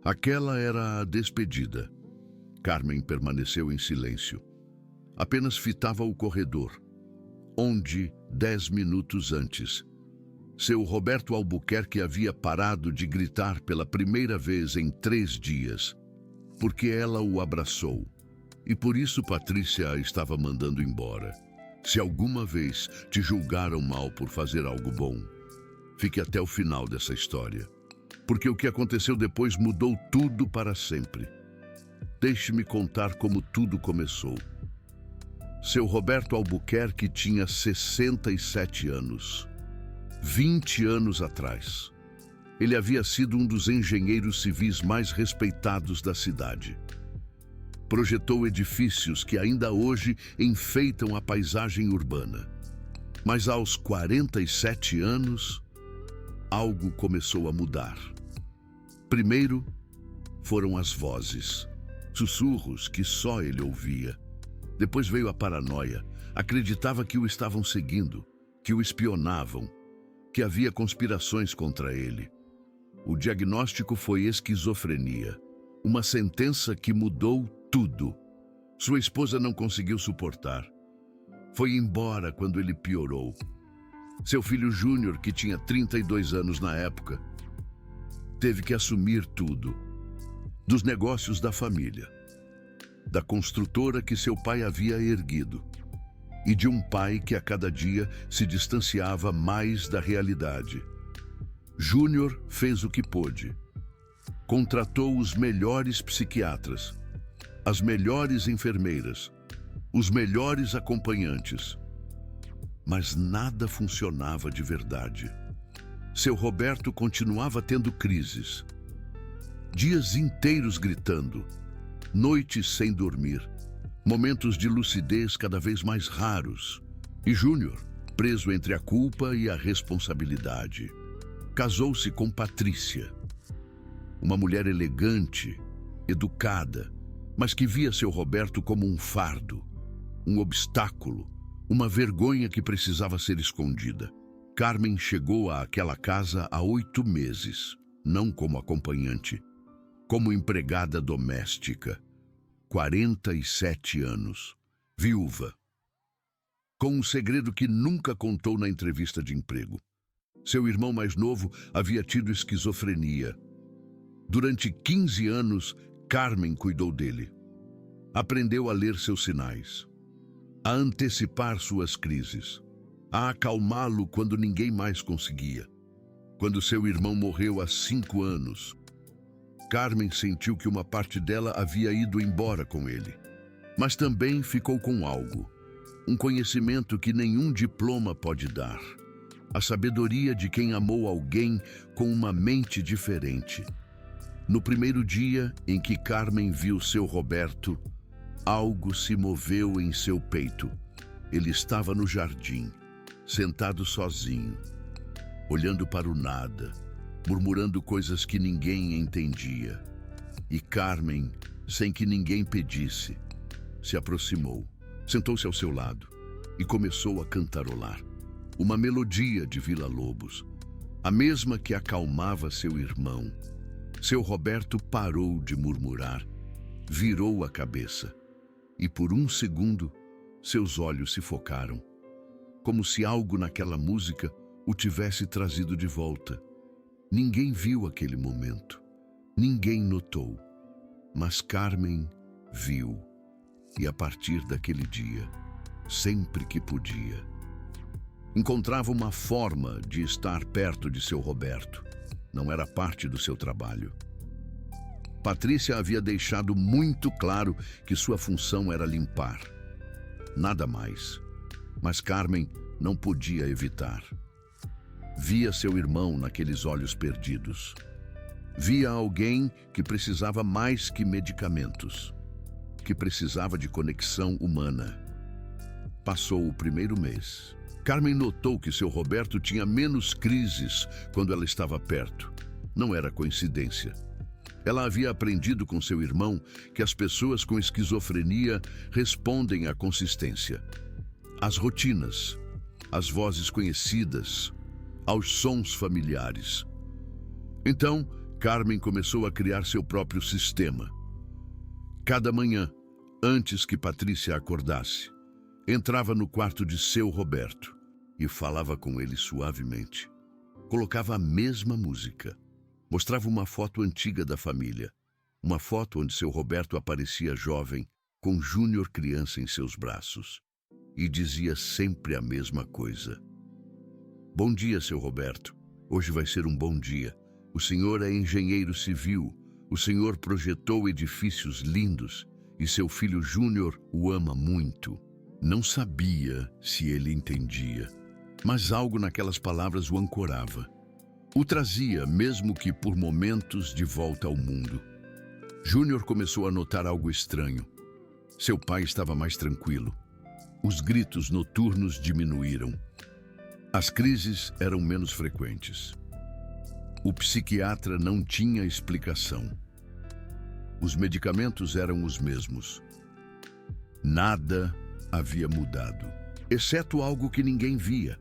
Aquela era a despedida. Carmen permaneceu em silêncio. Apenas fitava o corredor, onde, 10 minutos antes, seu Roberto Albuquerque havia parado de gritar pela primeira vez em 3 dias, porque ela o abraçou. E por isso Patrícia a estava mandando embora. Se alguma vez te julgaram mal por fazer algo bom, fique até o final dessa história, porque o que aconteceu depois mudou tudo para sempre. Deixe-me contar como tudo começou. Seu Roberto Albuquerque tinha 67 anos. 20 anos atrás, ele havia sido um dos engenheiros civis mais respeitados da cidade. Projetou edifícios que ainda hoje enfeitam a paisagem urbana. Mas aos 47 anos, algo começou a mudar. Primeiro, foram as vozes, sussurros que só ele ouvia. Depois veio a paranoia. Acreditava que o estavam seguindo, que o espionavam, que havia conspirações contra ele. O diagnóstico foi esquizofrenia, uma sentença que mudou tudo. Sua esposa não conseguiu suportar. Foi embora quando ele piorou. Seu filho Júnior, que tinha 32 anos na época, teve que assumir tudo. Dos negócios da família, da construtora que seu pai havia erguido, e de um pai que a cada dia se distanciava mais da realidade. Júnior fez o que pôde. Contratou os melhores psiquiatras, as melhores enfermeiras, os melhores acompanhantes. Mas nada funcionava de verdade. Seu Roberto continuava tendo crises. Dias inteiros gritando, noites sem dormir, momentos de lucidez cada vez mais raros. E Júnior, preso entre a culpa e a responsabilidade, casou-se com Patrícia, uma mulher elegante, educada, mas que via seu Roberto como um fardo, um obstáculo, uma vergonha que precisava ser escondida. Carmen chegou àquela casa há 8 meses, não como acompanhante, como empregada doméstica. 47 anos, viúva, com um segredo que nunca contou na entrevista de emprego. Seu irmão mais novo havia tido esquizofrenia. Durante 15 anos, Carmen cuidou dele. Aprendeu a ler seus sinais, a antecipar suas crises, a acalmá-lo quando ninguém mais conseguia. Quando seu irmão morreu há 5 anos, Carmen sentiu que uma parte dela havia ido embora com ele. Mas também ficou com algo, um conhecimento que nenhum diploma pode dar. A sabedoria de quem amou alguém com uma mente diferente. No primeiro dia em que Carmen viu seu Roberto, algo se moveu em seu peito. Ele estava no jardim, sentado sozinho, olhando para o nada, murmurando coisas que ninguém entendia. E Carmen, sem que ninguém pedisse, se aproximou, sentou-se ao seu lado e começou a cantarolar uma melodia de Villa-Lobos, a mesma que acalmava seu irmão. Seu Roberto parou de murmurar, virou a cabeça e por um segundo seus olhos se focaram, como se algo naquela música o tivesse trazido de volta. Ninguém viu aquele momento, ninguém notou, mas Carmen viu, e a partir daquele dia, sempre que podia, encontrava uma forma de estar perto de seu Roberto. Não era parte do seu trabalho. Patrícia havia deixado muito claro que sua função era limpar. Nada mais. Mas Carmen não podia evitar. Via seu irmão naqueles olhos perdidos. Via alguém que precisava mais que medicamentos, que precisava de conexão humana. Passou o primeiro mês. Carmen notou que seu Roberto tinha menos crises quando ela estava perto. Não era coincidência. Ela havia aprendido com seu irmão que as pessoas com esquizofrenia respondem à consistência, às rotinas, às vozes conhecidas, aos sons familiares. Então, Carmen começou a criar seu próprio sistema. Cada manhã, antes que Patrícia acordasse, entrava no quarto de seu Roberto e falava com ele suavemente. Colocava a mesma música. Mostrava uma foto antiga da família. Uma foto onde seu Roberto aparecia jovem, com Júnior criança em seus braços. E dizia sempre a mesma coisa. Bom dia, seu Roberto. Hoje vai ser um bom dia. O senhor é engenheiro civil. O senhor projetou edifícios lindos e seu filho Júnior o ama muito. Não sabia se ele entendia, mas algo naquelas palavras o ancorava. O trazia, mesmo que por momentos, de volta ao mundo. Júnior começou a notar algo estranho. Seu pai estava mais tranquilo. Os gritos noturnos diminuíram. As crises eram menos frequentes. O psiquiatra não tinha explicação. Os medicamentos eram os mesmos. Nada havia mudado, exceto algo que ninguém via.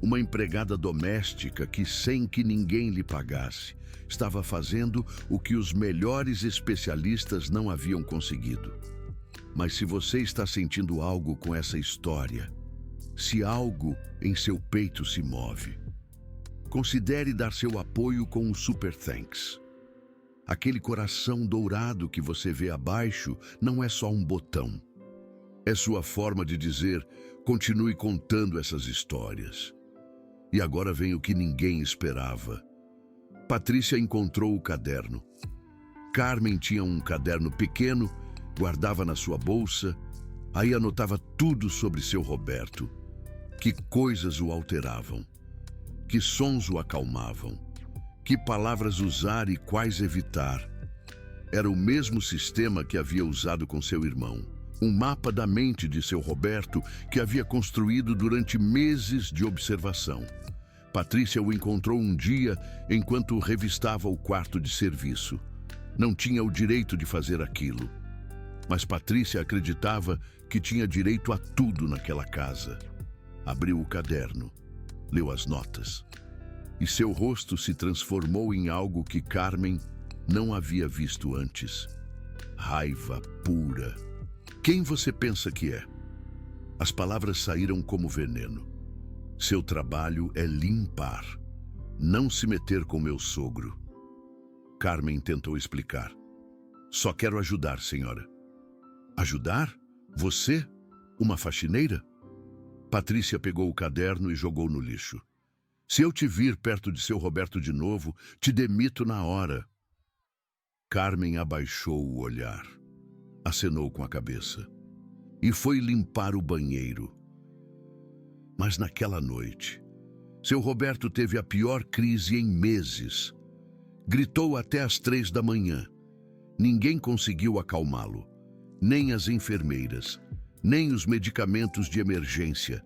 Uma empregada doméstica que, sem que ninguém lhe pagasse, estava fazendo o que os melhores especialistas não haviam conseguido. Mas se você está sentindo algo com essa história, se algo em seu peito se move, considere dar seu apoio com o Super Thanks. Aquele coração dourado que você vê abaixo não é só um botão. É sua forma de dizer, continue contando essas histórias. E agora vem o que ninguém esperava. Patrícia encontrou o caderno. Carmen tinha um caderno pequeno, guardava na sua bolsa, aí anotava tudo sobre seu Roberto. Que coisas o alteravam. Que sons o acalmavam, que palavras usar e quais evitar. Era o mesmo sistema que havia usado com seu irmão, um mapa da mente de seu Roberto que havia construído durante meses de observação. Patrícia o encontrou um dia enquanto revistava o quarto de serviço. Não tinha o direito de fazer aquilo, mas Patrícia acreditava que tinha direito a tudo naquela casa. Abriu o caderno. Leu as notas, e seu rosto se transformou em algo que Carmen não havia visto antes. Raiva pura. Quem você pensa que é? As palavras saíram como veneno. Seu trabalho é limpar, não se meter com meu sogro. Carmen tentou explicar. Só quero ajudar, senhora. Ajudar? Você? Uma faxineira? Patrícia pegou o caderno e jogou no lixo. Se eu te vir perto de seu Roberto de novo, te demito na hora. Carmen abaixou o olhar, acenou com a cabeça e foi limpar o banheiro. Mas naquela noite, seu Roberto teve a pior crise em meses. Gritou até às 3 da manhã. Ninguém conseguiu acalmá-lo, nem as enfermeiras, nem os medicamentos de emergência,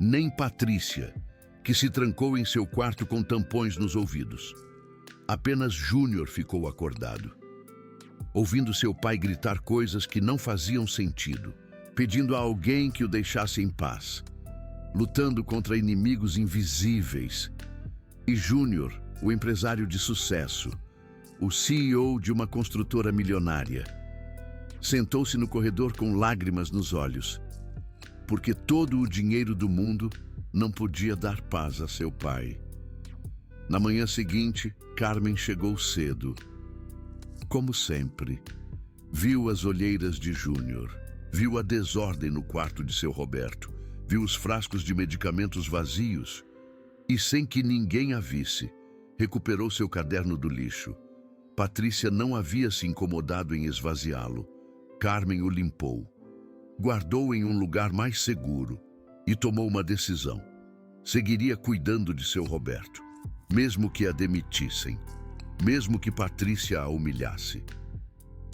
nem Patrícia, que se trancou em seu quarto com tampões nos ouvidos. Apenas Júnior ficou acordado, ouvindo seu pai gritar coisas que não faziam sentido, pedindo a alguém que o deixasse em paz, lutando contra inimigos invisíveis. E Júnior, o empresário de sucesso, o CEO de uma construtora milionária, sentou-se no corredor com lágrimas nos olhos, porque todo o dinheiro do mundo não podia dar paz a seu pai. Na manhã seguinte, Carmen chegou cedo. Como sempre, viu as olheiras de Júnior, viu a desordem no quarto de seu Roberto, viu os frascos de medicamentos vazios e, sem que ninguém a visse, recuperou seu caderno do lixo. Patrícia não havia se incomodado em esvaziá-lo. Carmen o limpou, guardou em um lugar mais seguro e tomou uma decisão. Seguiria cuidando de seu Roberto, mesmo que a demitissem, mesmo que Patrícia a humilhasse.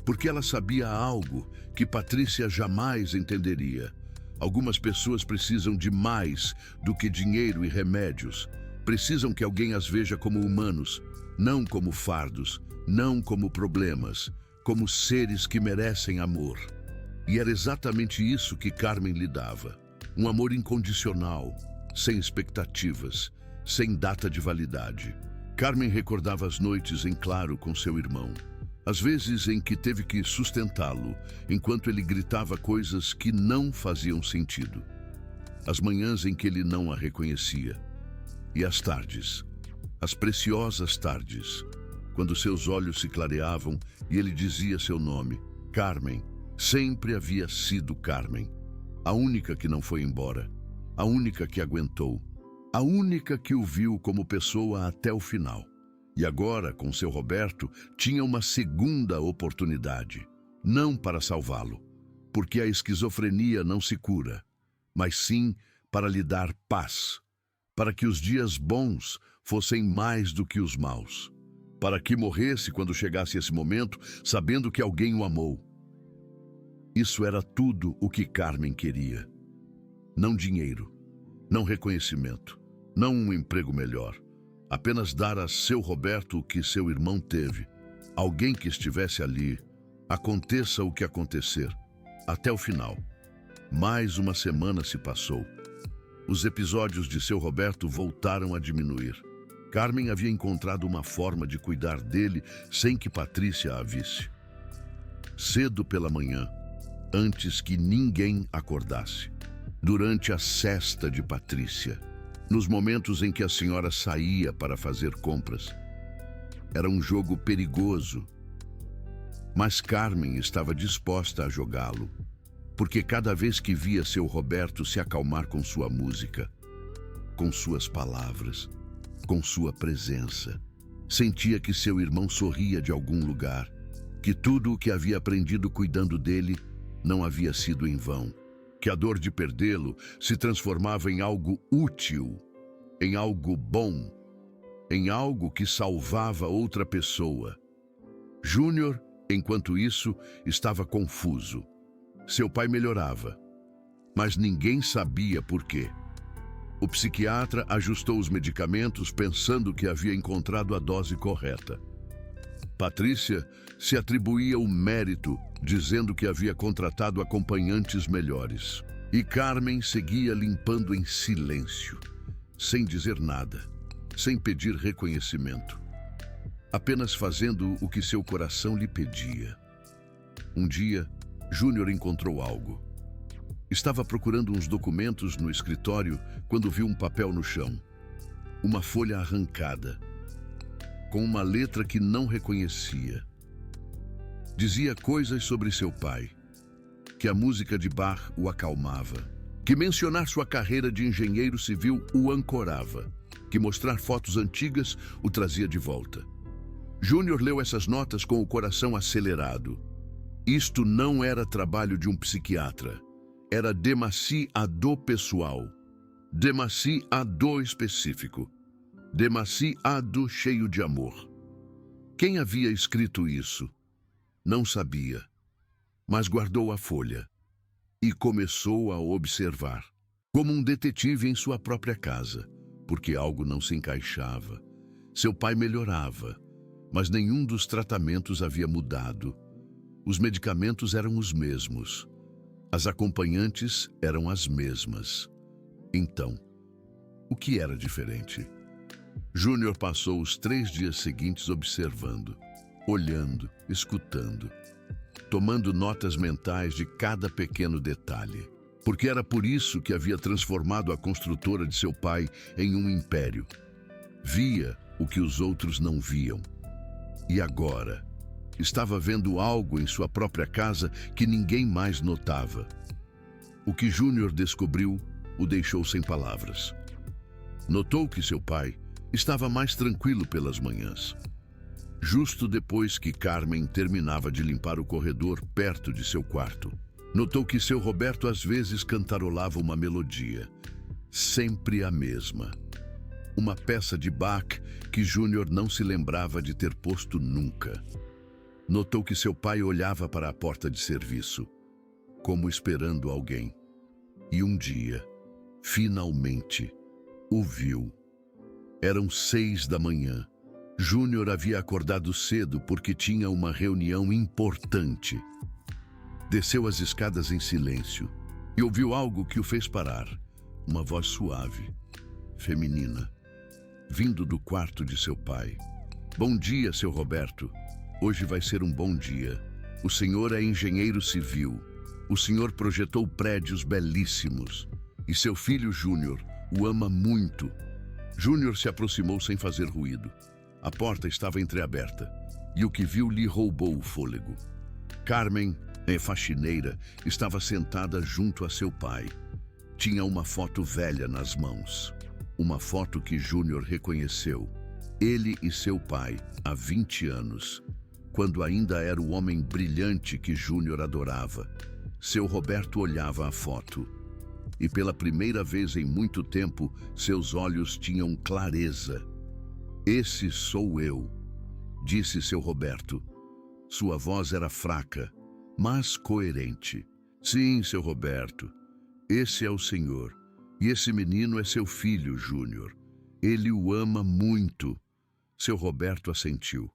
Porque ela sabia algo que Patrícia jamais entenderia. Algumas pessoas precisam de mais do que dinheiro e remédios. Precisam que alguém as veja como humanos, não como fardos, não como problemas, como seres que merecem amor. E era exatamente isso que Carmen lhe dava. Um amor incondicional, sem expectativas, sem data de validade. Carmen recordava as noites em claro com seu irmão. As vezes em que teve que sustentá-lo, enquanto ele gritava coisas que não faziam sentido. As manhãs em que ele não a reconhecia. E as tardes, as preciosas tardes, quando seus olhos se clareavam e ele dizia seu nome. Carmen, sempre havia sido Carmen. A única que não foi embora. A única que aguentou. A única que o viu como pessoa até o final. E agora, com seu Roberto, tinha uma segunda oportunidade. Não para salvá-lo, porque a esquizofrenia não se cura, mas sim para lhe dar paz, para que os dias bons fossem mais do que os maus, para que morresse quando chegasse esse momento, sabendo que alguém o amou. Isso era tudo o que Carmen queria. Não dinheiro, não reconhecimento, não um emprego melhor. Apenas dar a seu Roberto o que seu irmão teve. Alguém que estivesse ali, aconteça o que acontecer, até o final. Mais uma semana se passou. Os episódios de seu Roberto voltaram a diminuir. Carmen havia encontrado uma forma de cuidar dele sem que Patrícia a visse. Cedo pela manhã, antes que ninguém acordasse, durante a sesta de Patrícia, nos momentos em que a senhora saía para fazer compras. Era um jogo perigoso, mas Carmen estava disposta a jogá-lo, porque cada vez que via seu Roberto se acalmar com sua música, com suas palavras, com sua presença, sentia que seu irmão sorria de algum lugar, que tudo o que havia aprendido cuidando dele não havia sido em vão, que a dor de perdê-lo se transformava em algo útil, em algo bom, em algo que salvava outra pessoa. Júnior, enquanto isso, estava confuso. Seu pai melhorava, mas ninguém sabia por quê. O psiquiatra ajustou os medicamentos pensando que havia encontrado a dose correta. Patrícia se atribuía o mérito, dizendo que havia contratado acompanhantes melhores. E Carmen seguia limpando em silêncio, sem dizer nada, sem pedir reconhecimento, apenas fazendo o que seu coração lhe pedia. Um dia, Júnior encontrou algo. Estava procurando uns documentos no escritório quando viu um papel no chão, uma folha arrancada, com uma letra que não reconhecia. Dizia coisas sobre seu pai, que a música de Bach o acalmava, que mencionar sua carreira de engenheiro civil o ancorava, que mostrar fotos antigas o trazia de volta. Júnior leu essas notas com o coração acelerado. Isto não era trabalho de um psiquiatra. Era demasiado pessoal, demasiado específico, demasiado cheio de amor. Quem havia escrito isso? Não sabia, mas guardou a folha e começou a observar, como um detetive em sua própria casa, porque algo não se encaixava. Seu pai melhorava, mas nenhum dos tratamentos havia mudado. Os medicamentos eram os mesmos. As acompanhantes eram as mesmas. Então, o que era diferente? Júnior passou os 3 dias seguintes observando, olhando, escutando, tomando notas mentais de cada pequeno detalhe, porque era por isso que havia transformado a construtora de seu pai em um império. Via o que os outros não viam. E agora, estava vendo algo em sua própria casa que ninguém mais notava. O que Júnior descobriu o deixou sem palavras. Notou que seu pai estava mais tranquilo pelas manhãs. Justo depois que Carmen terminava de limpar o corredor perto de seu quarto, notou que seu Roberto às vezes cantarolava uma melodia, sempre a mesma. Uma peça de Bach que Júnior não se lembrava de ter posto nunca. Notou que seu pai olhava para a porta de serviço, como esperando alguém. E um dia, finalmente, o viu. Eram 6 da manhã. Júnior havia acordado cedo porque tinha uma reunião importante. Desceu as escadas em silêncio e ouviu algo que o fez parar. Uma voz suave, feminina. vindo do quarto de seu pai. Bom dia, seu Roberto. Hoje vai ser um bom dia. O senhor é engenheiro civil. O senhor projetou prédios belíssimos. E seu filho Júnior o ama muito. Júnior se aproximou sem fazer ruído. A porta estava entreaberta e o que viu lhe roubou o fôlego. Carmen, faxineira, estava sentada junto a seu pai. Tinha uma foto velha nas mãos. Uma foto que Júnior reconheceu. Ele e seu pai, há 20 anos, quando ainda era o homem brilhante que Júnior adorava. Seu Roberto olhava a foto. E pela primeira vez em muito tempo, seus olhos tinham clareza. Esse sou eu, disse seu Roberto. Sua voz era fraca, mas coerente. Sim, seu Roberto, esse é o senhor. E esse menino é seu filho, Júnior. Ele o ama muito. Seu Roberto assentiu.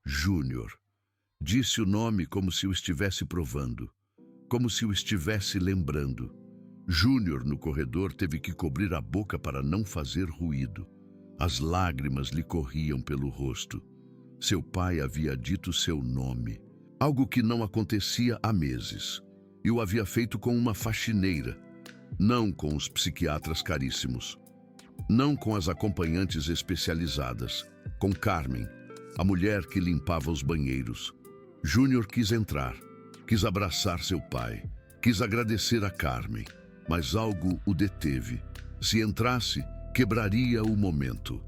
Júnior. Disse o nome como se o estivesse provando, como se o estivesse lembrando. Júnior, no corredor, teve que cobrir a boca para não fazer ruído. As lágrimas lhe corriam pelo rosto. Seu pai havia dito seu nome, algo que não acontecia há meses. E o havia feito com uma faxineira, não com os psiquiatras caríssimos, não com as acompanhantes especializadas, com Carmen, a mulher que limpava os banheiros. Júnior quis entrar, quis abraçar seu pai, quis agradecer a Carmen, mas algo o deteve. Se entrasse, quebraria o momento.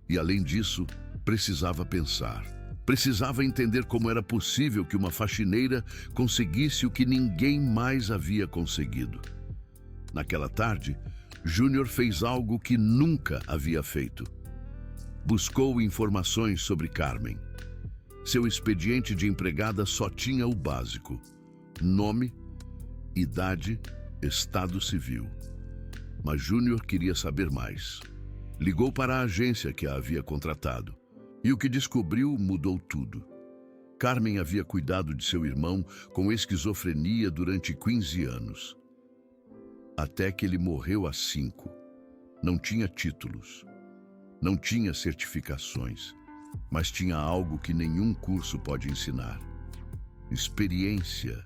E além disso, precisava pensar. Precisava entender como era possível que uma faxineira conseguisse o que ninguém mais havia conseguido. Naquela tarde, Júnior fez algo que nunca havia feito. Buscou informações sobre Carmen. Seu expediente de empregada só tinha o básico: nome, idade, estado civil. Mas Júnior queria saber mais. Ligou para a agência que a havia contratado. E o que descobriu mudou tudo. Carmen havia cuidado de seu irmão com esquizofrenia durante 15 anos. Até que ele morreu há 5. Não tinha títulos, não tinha certificações, mas tinha algo que nenhum curso pode ensinar: experiência,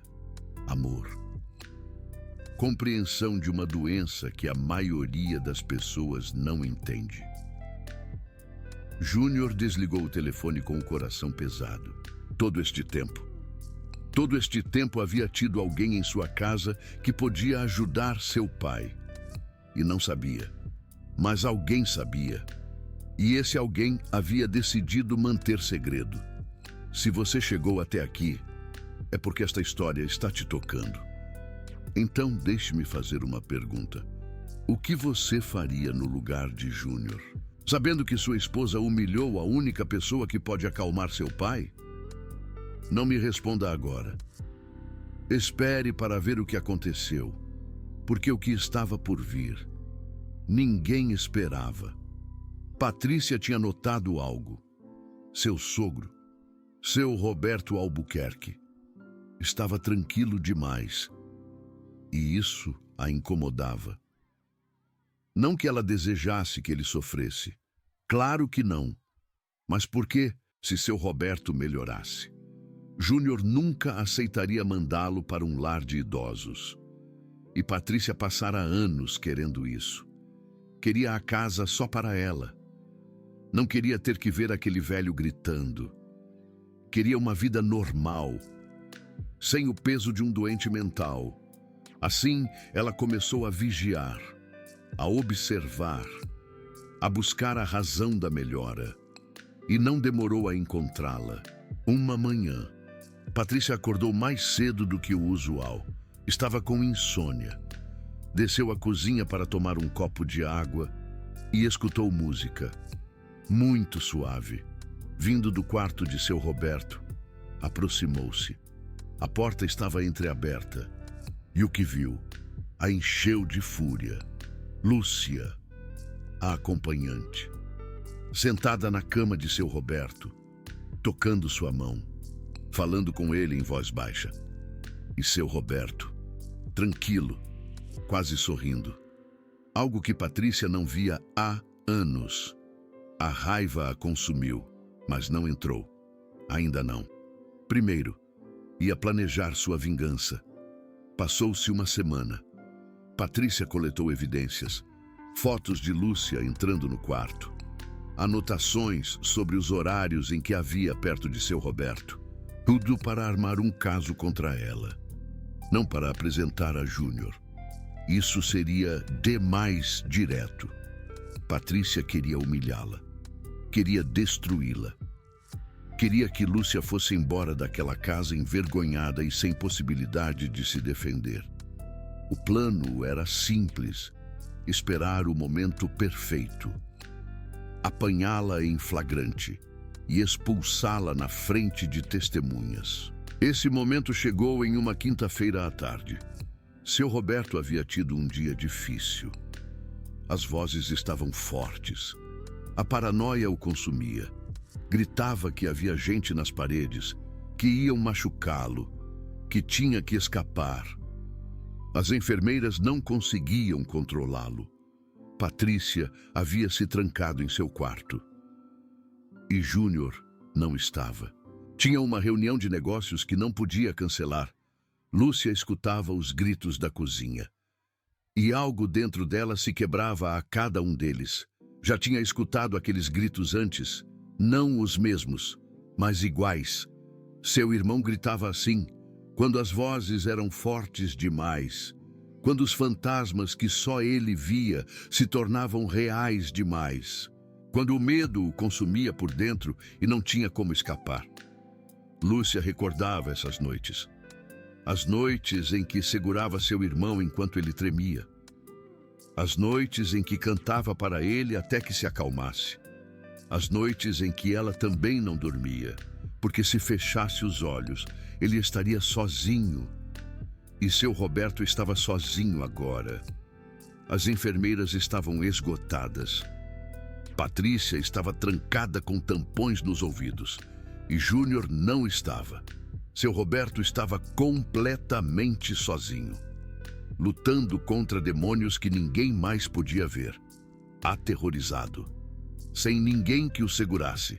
amor. Compreensão de uma doença que a maioria das pessoas não entende. Júnior desligou o telefone com o coração pesado. Todo este tempo havia tido alguém em sua casa que podia ajudar seu pai. E não sabia. Mas alguém sabia. E esse alguém havia decidido manter segredo. Se você chegou até aqui, é porque esta história está te tocando. Então deixe-me fazer uma pergunta. O que você faria no lugar de Júnior? Sabendo que sua esposa humilhou a única pessoa que pode acalmar seu pai? Não me responda agora. Espere para ver o que aconteceu, porque o que estava por vir, ninguém esperava. Patrícia tinha notado algo. Seu sogro, seu Roberto Albuquerque, estava tranquilo demais, e isso a incomodava. Não que ela desejasse que ele sofresse. Claro que não. Mas por que, se seu Roberto melhorasse? Júnior nunca aceitaria mandá-lo para um lar de idosos. E Patrícia passara anos querendo isso. Queria a casa só para ela. Não queria ter que ver aquele velho gritando. Queria uma vida normal, sem o peso de um doente mental. Assim, ela começou a vigiar, a observar, a buscar a razão da melhora. E não demorou a encontrá-la. Uma manhã, Patrícia acordou mais cedo do que o usual. Estava com insônia. Desceu à cozinha para tomar um copo de água e escutou música, muito suave, vindo do quarto de seu Roberto. Aproximou-se. A porta estava entreaberta e o que viu a encheu de fúria. Lúcia, a acompanhante, sentada na cama de seu Roberto, tocando sua mão, falando com ele em voz baixa. E seu Roberto, tranquilo, quase sorrindo. Algo que Patrícia não via há anos. A raiva a consumiu, mas não entrou. Ainda não. Primeiro, ia planejar sua vingança. Passou-se uma semana. Patrícia coletou evidências, fotos de Lúcia entrando no quarto, anotações sobre os horários em que havia perto de seu Roberto. Tudo para armar um caso contra ela. Não para apresentar a Júnior. Isso seria demais direto. Patrícia queria humilhá-la. Queria destruí-la. Queria que Lúcia fosse embora daquela casa envergonhada e sem possibilidade de se defender. O plano era simples: esperar o momento perfeito, apanhá-la em flagrante e expulsá-la na frente de testemunhas. Esse momento chegou em uma quinta-feira à tarde. Seu Roberto havia tido um dia difícil. As vozes estavam fortes. A paranoia o consumia. Gritava que havia gente nas paredes, que iam machucá-lo, que tinha que escapar. As enfermeiras não conseguiam controlá-lo. Patrícia havia se trancado em seu quarto. E Júnior não estava. Tinha uma reunião de negócios que não podia cancelar. Lúcia escutava os gritos da cozinha. E algo dentro dela se quebrava a cada um deles. Já tinha escutado aqueles gritos antes, não os mesmos, mas iguais. Seu irmão gritava assim, quando as vozes eram fortes demais, quando os fantasmas que só ele via se tornavam reais demais, quando o medo o consumia por dentro e não tinha como escapar. Lúcia recordava essas noites. As noites em que segurava seu irmão enquanto ele tremia. As noites em que cantava para ele até que se acalmasse. As noites em que ela também não dormia, porque se fechasse os olhos, ele estaria sozinho. E seu Roberto estava sozinho agora. As enfermeiras estavam esgotadas. Patrícia estava trancada com tampões nos ouvidos. E Júnior não estava. Seu Roberto estava completamente sozinho, lutando contra demônios que ninguém mais podia ver. Aterrorizado. Sem ninguém que o segurasse.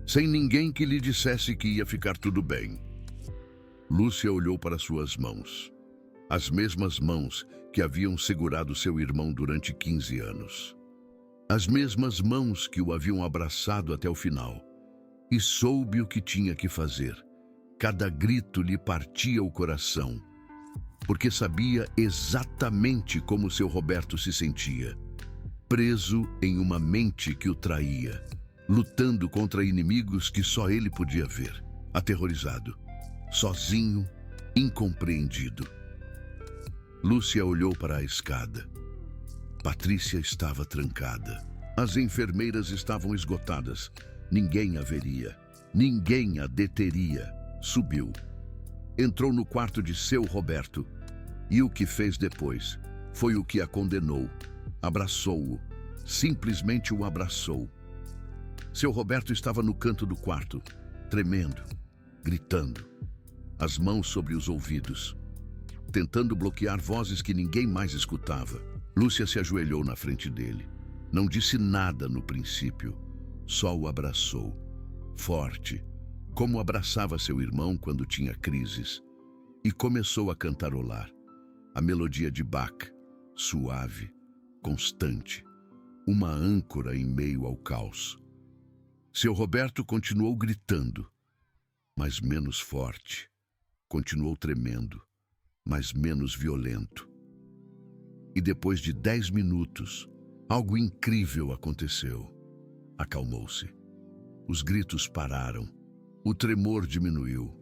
Sem ninguém que lhe dissesse que ia ficar tudo bem. Lúcia olhou para suas mãos. As mesmas mãos que haviam segurado seu irmão durante 15 anos. As mesmas mãos que o haviam abraçado até o final. E soube o que tinha que fazer. Cada grito lhe partia o coração, porque sabia exatamente como seu Roberto se sentia. Preso em uma mente que o traía, lutando contra inimigos que só ele podia ver. Aterrorizado, sozinho, incompreendido. Lúcia olhou para a escada. Patrícia estava trancada. As enfermeiras estavam esgotadas. Ninguém a veria. Ninguém a deteria. Subiu. Entrou no quarto de seu Roberto. E o que fez depois foi o que a condenou. Abraçou-o. Simplesmente o abraçou. Seu Roberto estava no canto do quarto, tremendo, gritando, as mãos sobre os ouvidos, tentando bloquear vozes que ninguém mais escutava. Lúcia se ajoelhou na frente dele. Não disse nada no princípio, só o abraçou, forte, como abraçava seu irmão quando tinha crises, e começou a cantarolar a melodia de Bach, suave, constante, uma âncora em meio ao caos. Seu Roberto continuou gritando, mas menos forte. Continuou tremendo, mas menos violento. E depois de 10 minutos, algo incrível aconteceu. Acalmou-se. Os gritos pararam. O tremor diminuiu.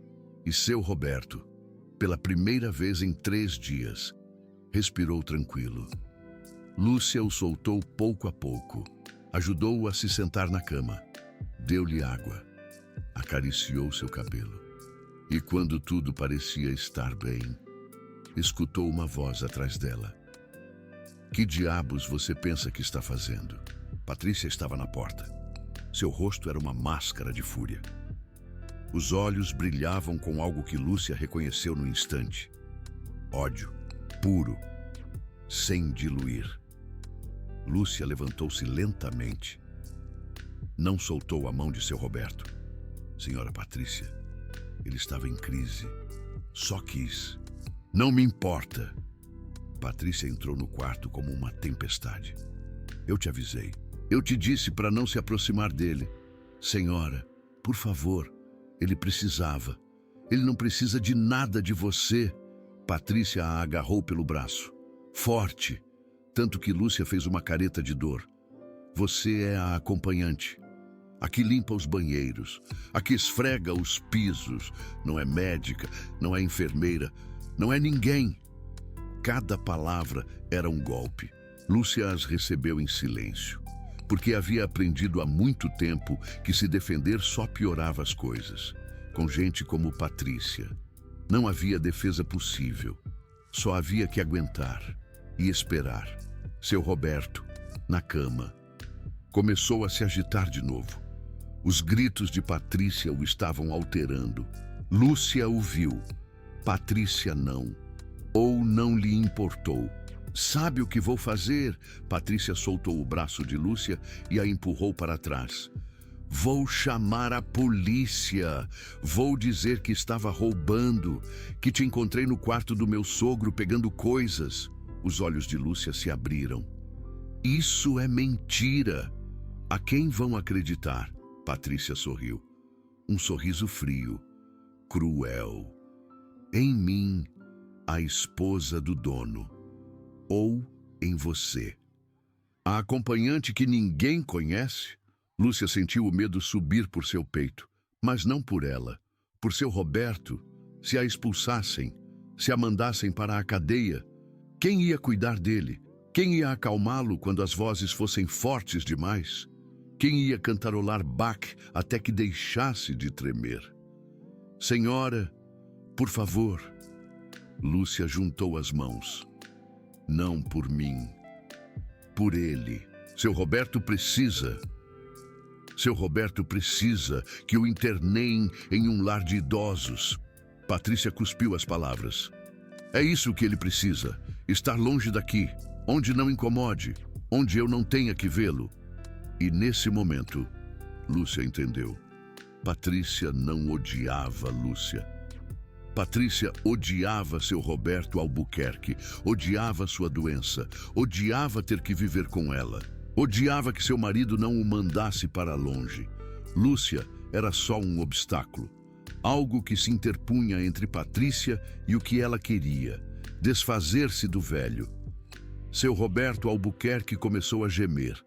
E seu Roberto, pela primeira vez em 3 dias, respirou tranquilo. Lúcia o soltou pouco a pouco. Ajudou-o a se sentar na cama. Deu-lhe água. Acariciou seu cabelo. E quando tudo parecia estar bem, escutou uma voz atrás dela. Que diabos você pensa que está fazendo? Patrícia estava na porta. Seu rosto era uma máscara de fúria. Os olhos brilhavam com algo que Lúcia reconheceu no instante. Ódio, puro, sem diluir. Lúcia levantou-se lentamente. Não soltou a mão de seu Roberto. Senhora Patrícia, ele estava em crise. Só quis. Não me importa. Patrícia entrou no quarto como uma tempestade. Eu te avisei. Eu te disse para não se aproximar dele. Senhora, por favor, ele precisava. Ele não precisa de nada de você. Patrícia a agarrou pelo braço. Forte, tanto que Lúcia fez uma careta de dor. Você é a acompanhante. A que limpa os banheiros, a que esfrega os pisos. Não é médica, não é enfermeira, não é ninguém. Cada palavra era um golpe. Lúcia as recebeu em silêncio, porque havia aprendido há muito tempo que se defender só piorava as coisas. Com gente como Patrícia, não havia defesa possível. Só havia que aguentar e esperar. Seu Roberto, na cama, começou a se agitar de novo. Os gritos de Patrícia o estavam alterando. Lúcia o viu. Patrícia não. Ou não lhe importou. Sabe o que vou fazer? Patrícia soltou o braço de Lúcia e a empurrou para trás. Vou chamar a polícia. Vou dizer que estava roubando, que te encontrei no quarto do meu sogro pegando coisas. Os olhos de Lúcia se abriram. Isso é mentira. A quem vão acreditar? Patrícia sorriu. Um sorriso frio, cruel. Em mim, a esposa do dono. Ou em você. A acompanhante que ninguém conhece? Lúcia sentiu o medo subir por seu peito, mas não por ela, por seu Roberto. Se a expulsassem, se a mandassem para a cadeia, quem ia cuidar dele? Quem ia acalmá-lo quando as vozes fossem fortes demais? Quem ia cantarolar Bach até que deixasse de tremer? Senhora, por favor. Lúcia juntou as mãos. Não por mim, por ele. Seu Roberto precisa. Seu Roberto precisa que o internem em um lar de idosos. Patrícia cuspiu as palavras. É isso que ele precisa. Estar longe daqui, onde não incomode, onde eu não tenha que vê-lo. E nesse momento, Lúcia entendeu. Patrícia não odiava Lúcia. Patrícia odiava seu Roberto Albuquerque, odiava sua doença, odiava ter que viver com ela, odiava que seu marido não o mandasse para longe. Lúcia era só um obstáculo, algo que se interpunha entre Patrícia e o que ela queria, desfazer-se do velho. Seu Roberto Albuquerque começou a gemer,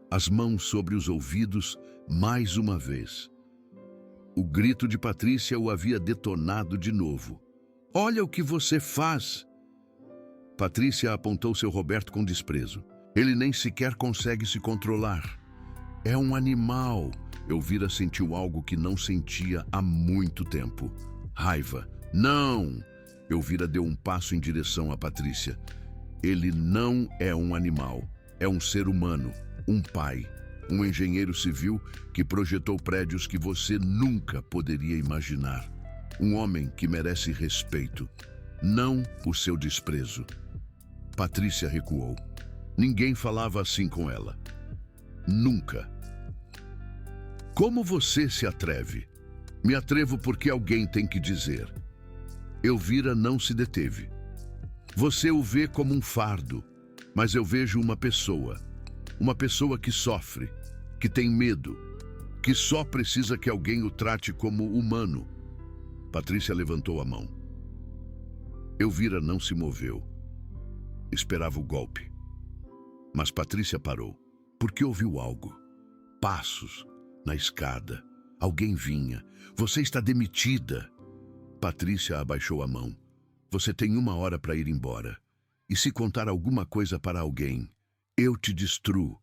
as mãos sobre os ouvidos mais uma vez. O grito de Patrícia o havia detonado de novo. Olha o que você faz! Patrícia apontou seu Roberto com desprezo. Ele nem sequer consegue se controlar. É um animal. Elvira sentiu algo que não sentia há muito tempo. Raiva. Não! Elvira deu um passo em direção a Patrícia. Ele não é um animal. É um ser humano. Um pai, um engenheiro civil que projetou prédios que você nunca poderia imaginar. Um homem que merece respeito, não o seu desprezo. Patrícia recuou. Ninguém falava assim com ela. Nunca. Como você se atreve? Me atrevo porque alguém tem que dizer. Elvira não se deteve. Você o vê como um fardo, mas eu vejo uma pessoa. Uma pessoa que sofre, que tem medo, que só precisa que alguém o trate como humano. Patrícia levantou a mão. Elvira não se moveu. Esperava o golpe. Mas Patrícia parou, porque ouviu algo. Passos na escada. Alguém vinha. Você está demitida. Patrícia abaixou a mão. Você tem 1 hora para ir embora. E se contar alguma coisa para alguém, eu te destruo.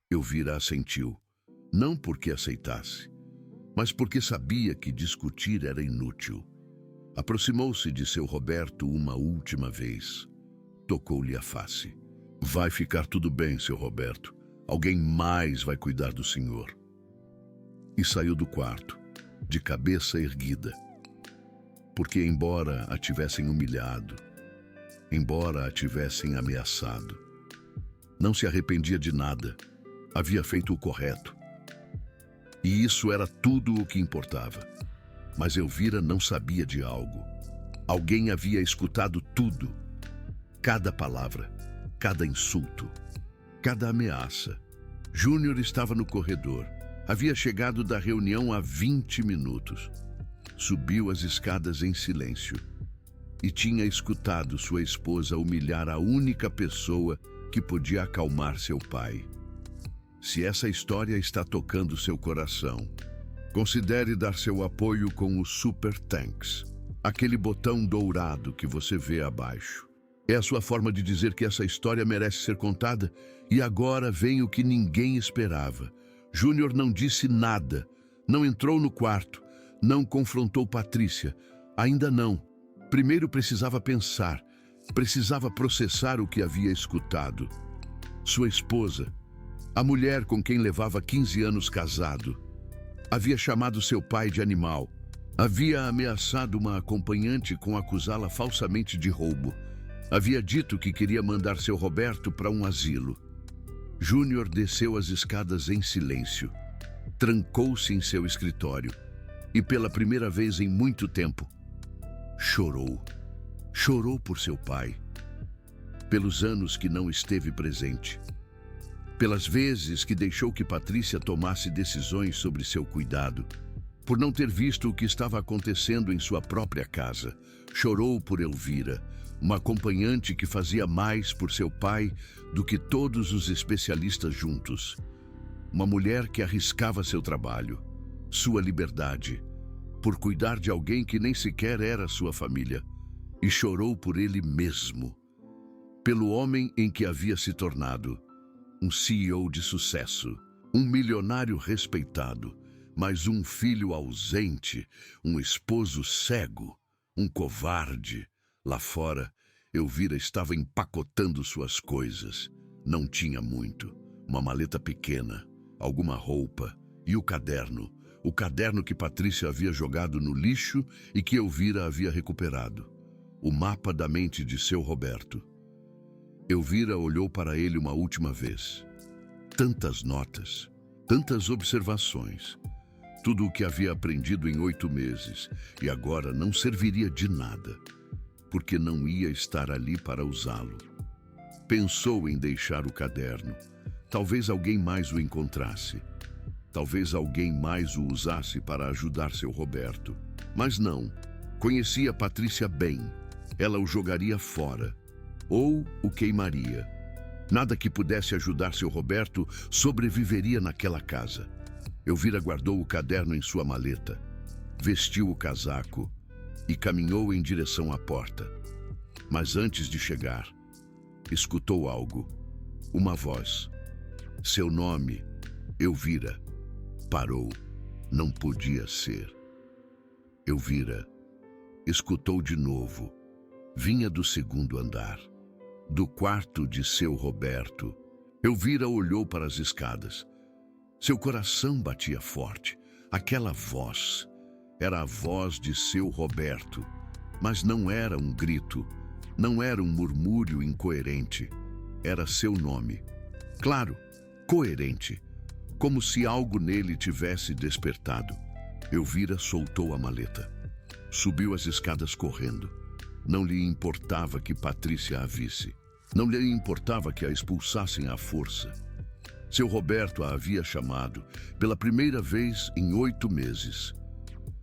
Elvira assentiu, não porque aceitasse, mas porque sabia que discutir era inútil. Aproximou-se de seu Roberto uma última vez. Tocou-lhe a face. Vai ficar tudo bem, seu Roberto. Alguém mais vai cuidar do senhor. E saiu do quarto, de cabeça erguida. Porque embora a tivessem humilhado, embora a tivessem ameaçado, não se arrependia de nada. Havia feito o correto. E isso era tudo o que importava. Mas Elvira não sabia de algo. Alguém havia escutado tudo. Cada palavra, cada insulto, cada ameaça. Júnior estava no corredor. Havia chegado da reunião há 20 minutos. Subiu as escadas em silêncio e tinha escutado sua esposa humilhar a única pessoa que podia acalmar seu pai. Se essa história está tocando seu coração, considere dar seu apoio com o Super Thanks, aquele botão dourado que você vê abaixo. É a sua forma de dizer que essa história merece ser contada. E agora vem o que ninguém esperava. Júnior não disse nada, não entrou no quarto, não confrontou Patrícia. Ainda não. Primeiro precisava pensar, precisava processar o que havia escutado. Sua esposa, a mulher com quem levava 15 anos casado, havia chamado seu pai de animal. Havia ameaçado uma acompanhante com acusá-la falsamente de roubo. Havia dito que queria mandar seu Roberto para um asilo. Júnior desceu as escadas em silêncio. Trancou-se em seu escritório e, pela primeira vez em muito tempo, chorou. Chorou por seu pai, pelos anos que não esteve presente, pelas vezes que deixou que Patrícia tomasse decisões sobre seu cuidado, por não ter visto o que estava acontecendo em sua própria casa. Chorou por Elvira, uma acompanhante que fazia mais por seu pai do que todos os especialistas juntos. Uma mulher que arriscava seu trabalho, sua liberdade, por cuidar de alguém que nem sequer era sua família. E chorou por ele mesmo, pelo homem em que havia se tornado, um CEO de sucesso, um milionário respeitado, mas um filho ausente, um esposo cego, um covarde. Lá fora, Elvira estava empacotando suas coisas. Não tinha muito. Uma maleta pequena, alguma roupa e o caderno que Patrícia havia jogado no lixo e que Elvira havia recuperado. O mapa da mente de seu Roberto. Elvira olhou para ele uma última vez. Tantas notas, tantas observações, tudo o que havia aprendido em 8 meses, e agora não serviria de nada, porque não ia estar ali para usá-lo. Pensou em deixar o caderno. Talvez alguém mais o encontrasse. Talvez alguém mais o usasse para ajudar seu Roberto. Mas não. Conhecia Patrícia bem. Ela o jogaria fora. Ou o queimaria. Nada que pudesse ajudar seu Roberto sobreviveria naquela casa. Elvira guardou o caderno em sua maleta, vestiu o casaco e caminhou em direção à porta. Mas antes de chegar, escutou algo. Uma voz. Seu nome, Elvira. Parou. Não podia ser. Elvira escutou de novo. Vinha do segundo andar, do quarto de seu Roberto. Elvira olhou para as escadas. Seu coração batia forte. Aquela voz era a voz de seu Roberto, mas não era um grito, não era um murmúrio incoerente. Era seu nome. Claro, coerente, como se algo nele tivesse despertado. Elvira soltou a maleta. Subiu as escadas correndo. Não lhe importava que Patrícia a visse. Não lhe importava que a expulsassem à força. Seu Roberto a havia chamado pela primeira vez em 8 meses.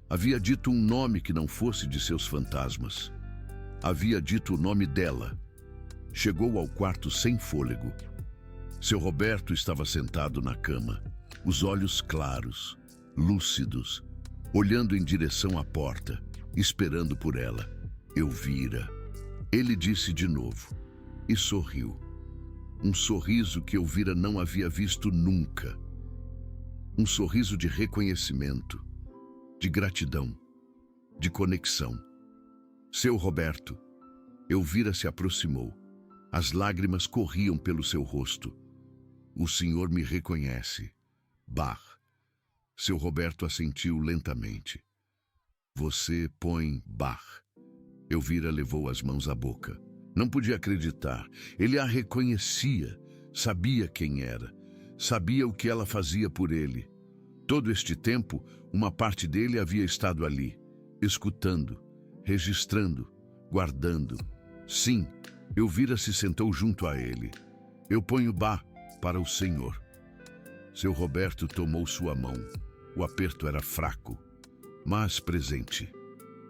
Havia dito um nome que não fosse de seus fantasmas. Havia dito o nome dela. Chegou ao quarto sem fôlego. Seu Roberto estava sentado na cama, os olhos claros, lúcidos, olhando em direção à porta, esperando por ela. Elvira. Ele disse de novo e sorriu. Um sorriso que Elvira não havia visto nunca. Um sorriso de reconhecimento, de gratidão, de conexão. Seu Roberto. Elvira se aproximou. As lágrimas corriam pelo seu rosto. O senhor me reconhece. Bah. Seu Roberto assentiu lentamente. Você põe bah. Elvira levou as mãos à boca. Não podia acreditar. Ele a reconhecia. Sabia quem era. Sabia o que ela fazia por ele. todo este tempo, uma parte dele havia estado ali, escutando, registrando, guardando. Sim, Elvira se sentou junto a ele. Eu ponho Bá para o Senhor. Seu Roberto tomou sua mão. O aperto era fraco, mas presente.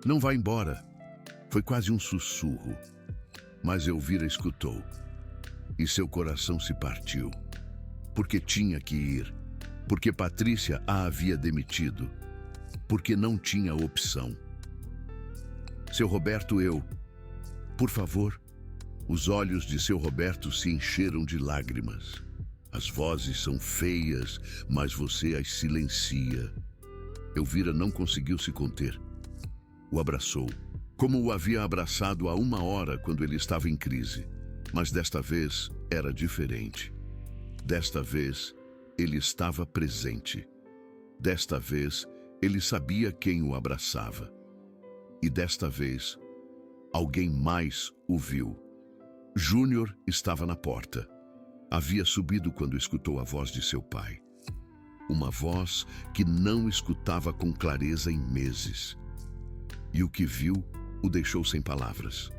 Não vá embora. Foi quase um sussurro. Mas Elvira escutou. E seu coração se partiu. Porque tinha que ir. Porque Patrícia a havia demitido. Porque não tinha opção. Seu Roberto, por favor. Os olhos de seu Roberto se encheram de lágrimas. As vozes são feias, mas você as silencia. Elvira não conseguiu se conter. O abraçou, como o havia abraçado há 1 hora quando ele estava em crise. Mas desta vez era diferente. Desta vez, ele estava presente. Desta vez, ele sabia quem o abraçava. E desta vez, alguém mais o viu. Júnior estava na porta. Havia subido quando escutou a voz de seu pai. Uma voz que não escutava com clareza em meses. E o que viu o deixou sem palavras.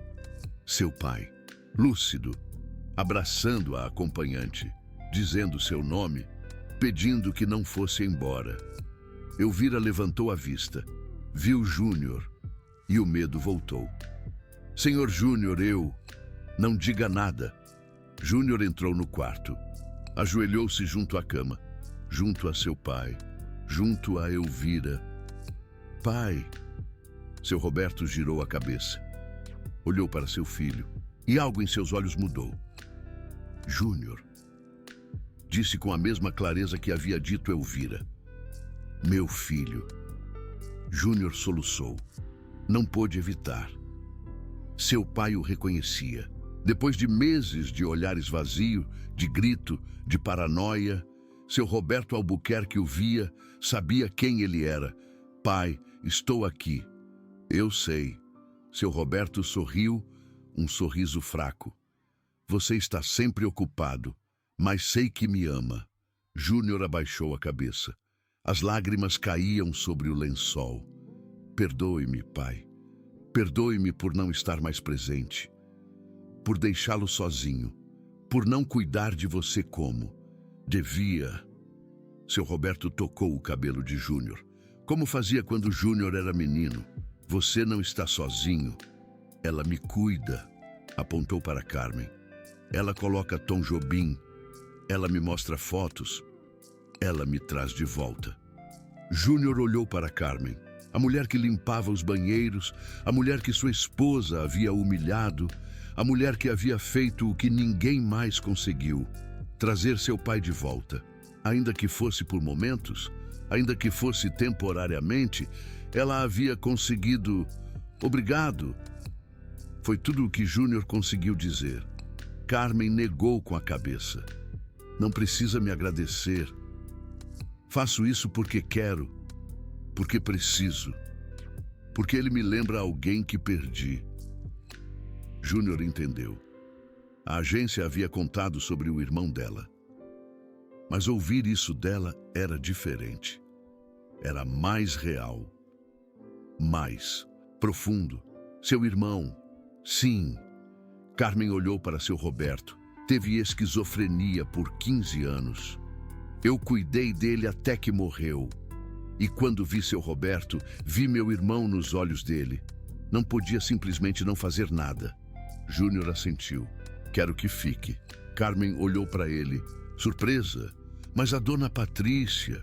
Seu pai, lúcido, abraçando a acompanhante, dizendo seu nome, pedindo que não fosse embora. Elvira levantou a vista, viu Júnior e o medo voltou. Senhor Júnior, não diga nada. Júnior entrou no quarto, ajoelhou-se junto à cama, junto a seu pai, junto a Elvira. Pai. Seu Roberto girou a cabeça, olhou para seu filho e algo em seus olhos mudou. Júnior, disse com a mesma clareza que havia dito Elvira. Meu filho. Júnior soluçou. Não pôde evitar. Seu pai o reconhecia. Depois de meses de olhares vazios, de grito, de paranoia, seu Roberto Albuquerque o via, sabia quem ele era. Pai, estou aqui. Eu sei. Seu Roberto sorriu, um sorriso fraco. Você está sempre ocupado, mas sei que me ama. Júnior abaixou a cabeça. As lágrimas caíam sobre o lençol. Perdoe-me, pai. Perdoe-me por não estar mais presente. Por deixá-lo sozinho. Por não cuidar de você como devia. Seu Roberto tocou o cabelo de Júnior, como fazia quando Júnior era menino. Você não está sozinho. Ela me cuida. Apontou para Carmen. Ela coloca Tom Jobim. Ela me mostra fotos. Ela me traz de volta. Júnior olhou para Carmen, a mulher que limpava os banheiros, a mulher que sua esposa havia humilhado, a mulher que havia feito o que ninguém mais conseguiu, trazer seu pai de volta. Ainda que fosse por momentos, ainda que fosse temporariamente, ela havia conseguido. Obrigado. Foi tudo o que Júnior conseguiu dizer. Carmen negou com a cabeça. Não precisa me agradecer. Faço isso porque quero, porque preciso, porque ele me lembra alguém que perdi. Júnior entendeu. A agência havia contado sobre o irmão dela. Mas ouvir isso dela era diferente. Era mais real. Mais profundo. Seu irmão. Sim. Carmen olhou para seu Roberto. Teve esquizofrenia por 15 anos. Eu cuidei dele até que morreu. E quando vi seu Roberto, vi meu irmão nos olhos dele. Não podia simplesmente não fazer nada. Júnior assentiu. Quero que fique. Carmen olhou para ele. Surpresa. Mas a dona Patrícia...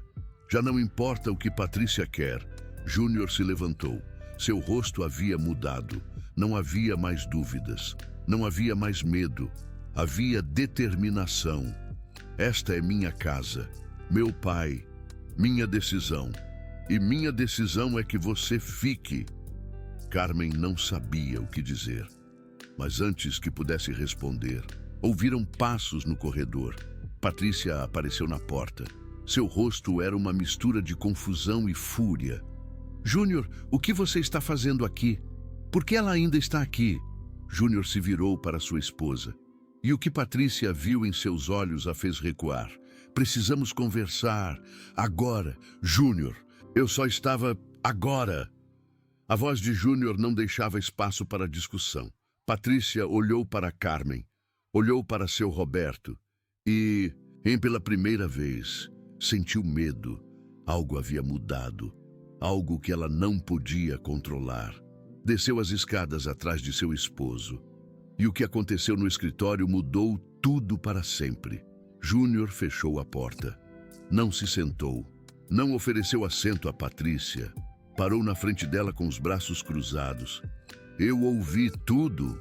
Já não importa o que Patrícia quer. Júnior se levantou. Seu rosto havia mudado. Não havia mais dúvidas. Não havia mais medo. Havia determinação. Esta é minha casa, meu pai, minha decisão. E minha decisão é que você fique. Carmen não sabia o que dizer. Mas antes que pudesse responder, ouviram passos no corredor. Patrícia apareceu na porta. Seu rosto era uma mistura de confusão e fúria. Júnior, o que você está fazendo aqui? Por que ela ainda está aqui? Júnior se virou para sua esposa. E o que Patrícia viu em seus olhos a fez recuar. Precisamos conversar. Agora. Júnior, eu só estava... Agora. A voz de Júnior não deixava espaço para discussão. Patrícia olhou para Carmen, olhou para seu Roberto e, pela primeira vez, sentiu medo. Algo havia mudado, algo que ela não podia controlar. Desceu as escadas atrás de seu esposo. E o que aconteceu no escritório mudou tudo para sempre. Júnior fechou a porta. Não se sentou. Não ofereceu assento a Patrícia. Parou na frente dela com os braços cruzados. Eu ouvi tudo.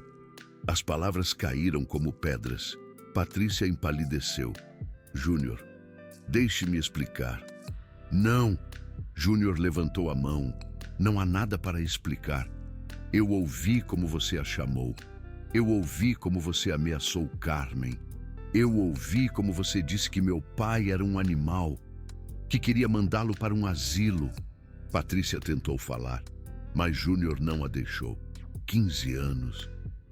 As palavras caíram como pedras. Patrícia empalideceu. Júnior, deixe-me explicar. Não. Júnior levantou a mão. Não há nada para explicar. Eu ouvi como você a chamou. Eu ouvi como você ameaçou Carmen. Eu ouvi como você disse que meu pai era um animal, que queria mandá-lo para um asilo. Patrícia tentou falar, mas Júnior não a deixou. 15 anos.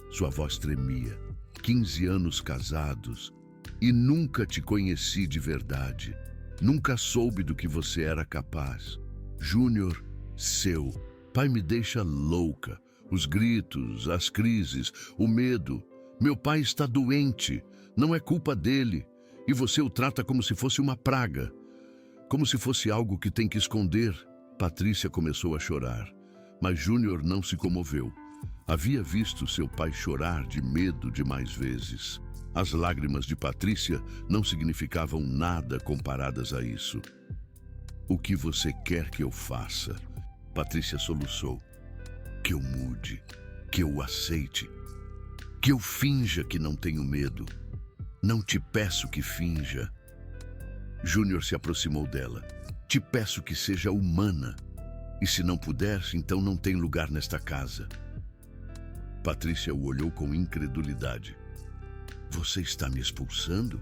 Sua voz tremia. 15 anos casados. E nunca te conheci de verdade. Nunca soube do que você era capaz. Júnior, seu pai me deixa louca. Os gritos, as crises, o medo. Meu pai está doente. Não é culpa dele. E você o trata como se fosse uma praga. Como se fosse algo que tem que esconder. Patrícia começou a chorar. Mas Júnior não se comoveu. Havia visto seu pai chorar de medo demais vezes. As lágrimas de Patrícia não significavam nada comparadas a isso. O que você quer que eu faça? Patrícia soluçou. Que eu mude, que eu o aceite, que eu finja que não tenho medo. Não te peço que finja. Júnior se aproximou dela. Te peço que seja humana. E se não puder, então não tem lugar nesta casa. Patrícia o olhou com incredulidade. Você está me expulsando?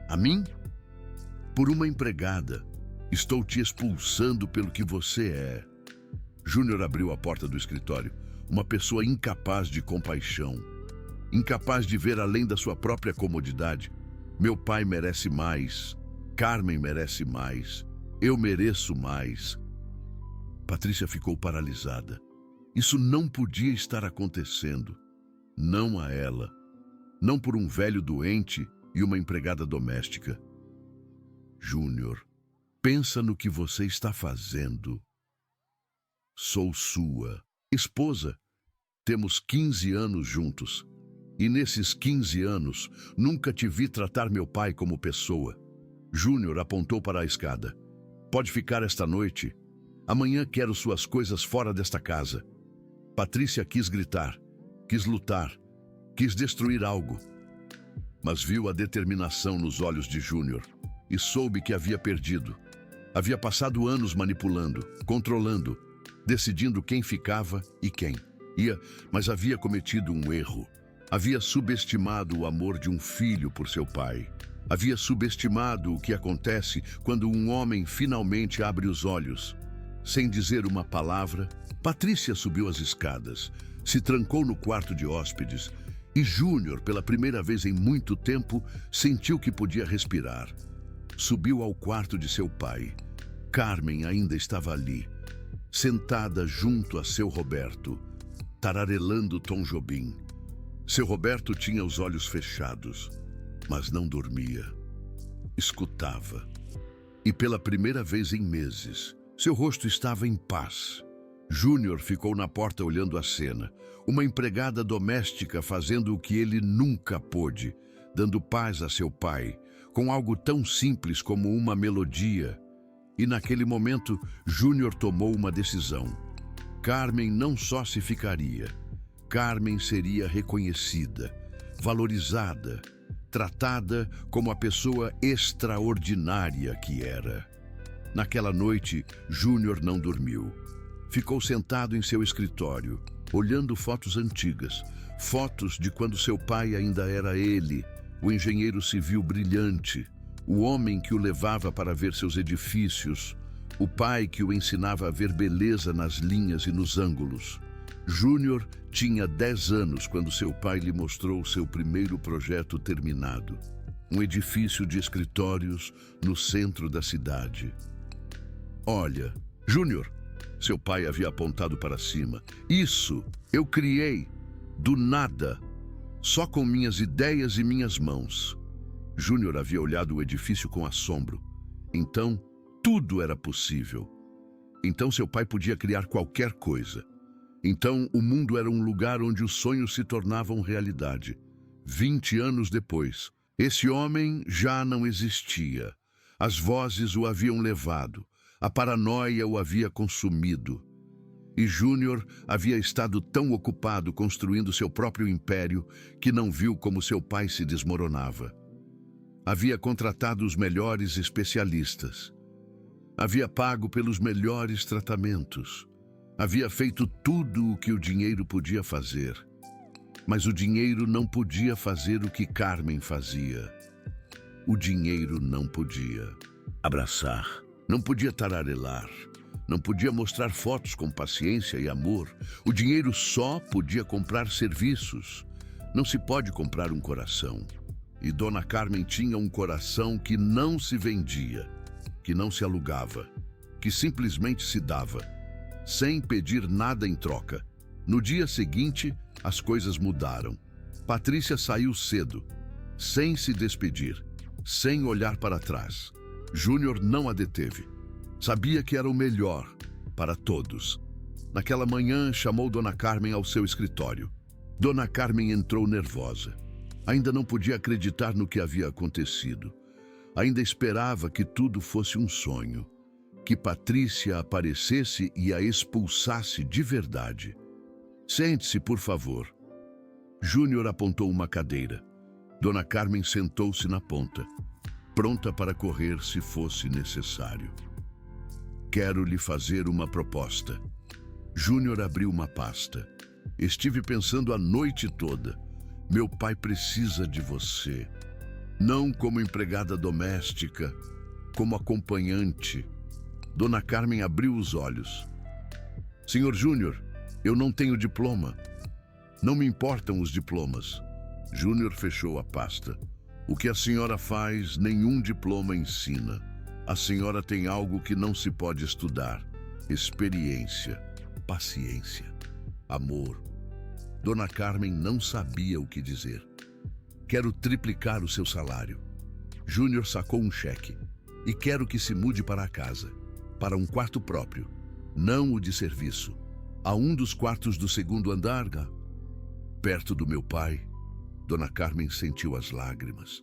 A mim? Por uma empregada. Estou te expulsando pelo que você é. Júnior abriu a porta do escritório. Uma pessoa incapaz de compaixão. Incapaz de ver além da sua própria comodidade. Meu pai merece mais. Carmen merece mais. Eu mereço mais. Patrícia ficou paralisada. Isso não podia estar acontecendo. Não a ela. Não por um velho doente e uma empregada doméstica. Júnior, pensa no que você está fazendo. Sou sua esposa. Temos 15 anos juntos. E nesses 15 anos, nunca te vi tratar meu pai como pessoa. Júnior apontou para a escada. Pode ficar esta noite. Amanhã quero suas coisas fora desta casa. Patrícia quis gritar, quis lutar, quis destruir algo. Mas viu a determinação nos olhos de Júnior e soube que havia perdido. Havia passado anos manipulando, controlando, decidindo quem ficava e quem ia, mas havia cometido um erro. Havia subestimado o amor de um filho por seu pai. Havia subestimado o que acontece quando um homem finalmente abre os olhos. Sem dizer uma palavra, Patrícia subiu as escadas, se trancou no quarto de hóspedes e Júnior, pela primeira vez em muito tempo, sentiu que podia respirar. Subiu ao quarto de seu pai. Carmen ainda estava ali, sentada junto a seu Roberto, tararelando Tom Jobim. Seu Roberto tinha os olhos fechados, mas não dormia. Escutava. E pela primeira vez em meses, seu rosto estava em paz. Júnior ficou na porta olhando a cena. Uma empregada doméstica fazendo o que ele nunca pôde, dando paz a seu pai, com algo tão simples como uma melodia. E naquele momento, Júnior tomou uma decisão. Carmen não só se ficaria. Carmen seria reconhecida, valorizada, tratada como a pessoa extraordinária que era. Naquela noite, Júnior não dormiu. Ficou sentado em seu escritório, olhando fotos antigas, fotos de quando seu pai ainda era ele, o engenheiro civil brilhante, o homem que o levava para ver seus edifícios, o pai que o ensinava a ver beleza nas linhas e nos ângulos. Júnior tinha 10 anos quando seu pai lhe mostrou seu primeiro projeto terminado. um edifício de escritórios no centro da cidade. Olha, Júnior, seu pai havia apontado para cima. Isso eu criei, do nada, só com minhas ideias e minhas mãos. Júnior havia olhado o edifício com assombro. Então, tudo era possível. Então seu pai podia criar qualquer coisa. Então o mundo era um lugar onde os sonhos se tornavam realidade. 20 anos depois, esse homem já não existia. As vozes o haviam levado. A paranoia o havia consumido. E Júnior havia estado tão ocupado construindo seu próprio império que não viu como seu pai se desmoronava. Havia contratado os melhores especialistas. Havia pago pelos melhores tratamentos. Havia feito tudo o que o dinheiro podia fazer. Mas o dinheiro não podia fazer o que Carmen fazia. O dinheiro não podia abraçar, não podia tararelar, não podia mostrar fotos com paciência e amor. O dinheiro só podia comprar serviços. Não se pode comprar um coração. E Dona Carmen tinha um coração que não se vendia, que não se alugava, que simplesmente se dava, sem pedir nada em troca. No dia seguinte, as coisas mudaram. Patrícia saiu cedo, sem se despedir, sem olhar para trás. Júnior não a deteve. Sabia que era o melhor para todos. Naquela manhã, chamou Dona Carmen ao seu escritório. Dona Carmen entrou nervosa. Ainda não podia acreditar no que havia acontecido. Ainda esperava que tudo fosse um sonho, que Patrícia aparecesse e a expulsasse de verdade. Sente-se, por favor. Júnior apontou uma cadeira. Dona Carmen sentou-se na ponta, pronta para correr se fosse necessário. Quero lhe fazer uma proposta. Júnior abriu uma pasta. Estive pensando a noite toda. Meu pai precisa de você. Não como empregada doméstica, como acompanhante. Dona Carmen abriu os olhos. Senhor Júnior, eu não tenho diploma. Não me importam os diplomas. Júnior fechou a pasta. O que a senhora faz, nenhum diploma ensina. A senhora tem algo que não se pode estudar. Experiência, paciência, amor. Dona Carmen não sabia o que dizer. Quero triplicar o seu salário. Júnior sacou um cheque. E quero que se mude para a casa, para um quarto próprio, não o de serviço. A um dos quartos do segundo andar, perto do meu pai. Dona Carmen sentiu as lágrimas.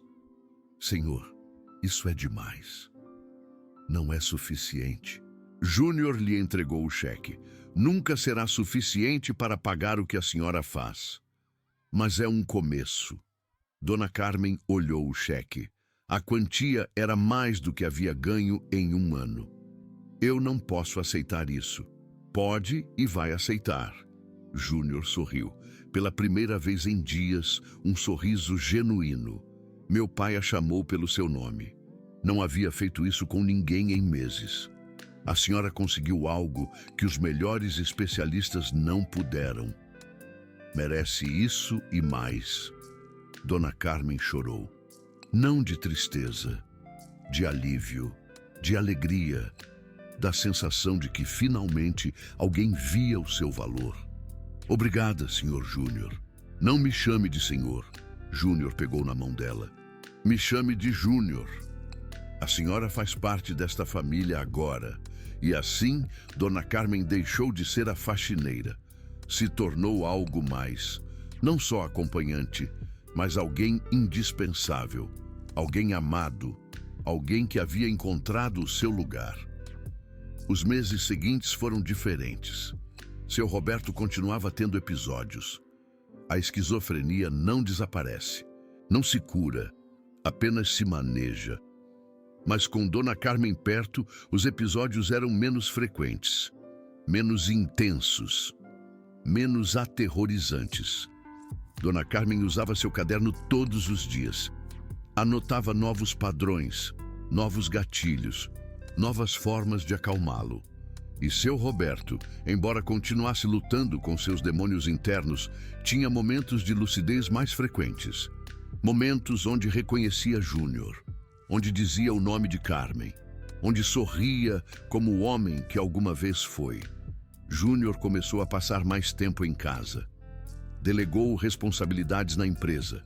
Senhor, isso é demais. Não é suficiente. Júnior lhe entregou o cheque. Nunca será suficiente para pagar o que a senhora faz. Mas é um começo. Dona Carmen olhou o cheque. A quantia era mais do que havia ganho em um ano. Eu não posso aceitar isso. Pode e vai aceitar. Júnior sorriu. Pela primeira vez em dias, um sorriso genuíno. Meu pai a chamou pelo seu nome. Não havia feito isso com ninguém em meses. A senhora conseguiu algo que os melhores especialistas não puderam. Merece isso e mais. Dona Carmen chorou. Não de tristeza, de alívio, de alegria, da sensação de que finalmente alguém via o seu valor. Obrigada, senhor Júnior. Não me chame de senhor. Júnior pegou na mão dela. Me chame de Júnior. A senhora faz parte desta família agora. E assim, Dona Carmen deixou de ser a faxineira. Se tornou algo mais. Não só acompanhante, mas alguém indispensável. Alguém amado. Alguém que havia encontrado o seu lugar. Os meses seguintes foram diferentes. Seu Roberto continuava tendo episódios. A esquizofrenia não desaparece. Não se cura. Apenas se maneja. Mas com Dona Carmen perto, os episódios eram menos frequentes, menos intensos, menos aterrorizantes. Dona Carmen usava seu caderno todos os dias. Anotava novos padrões, novos gatilhos, novas formas de acalmá-lo. E seu Roberto, embora continuasse lutando com seus demônios internos, tinha momentos de lucidez mais frequentes. Momentos onde reconhecia Júnior, onde dizia o nome de Carmen, onde sorria como o homem que alguma vez foi. Júnior começou a passar mais tempo em casa. Delegou responsabilidades na empresa.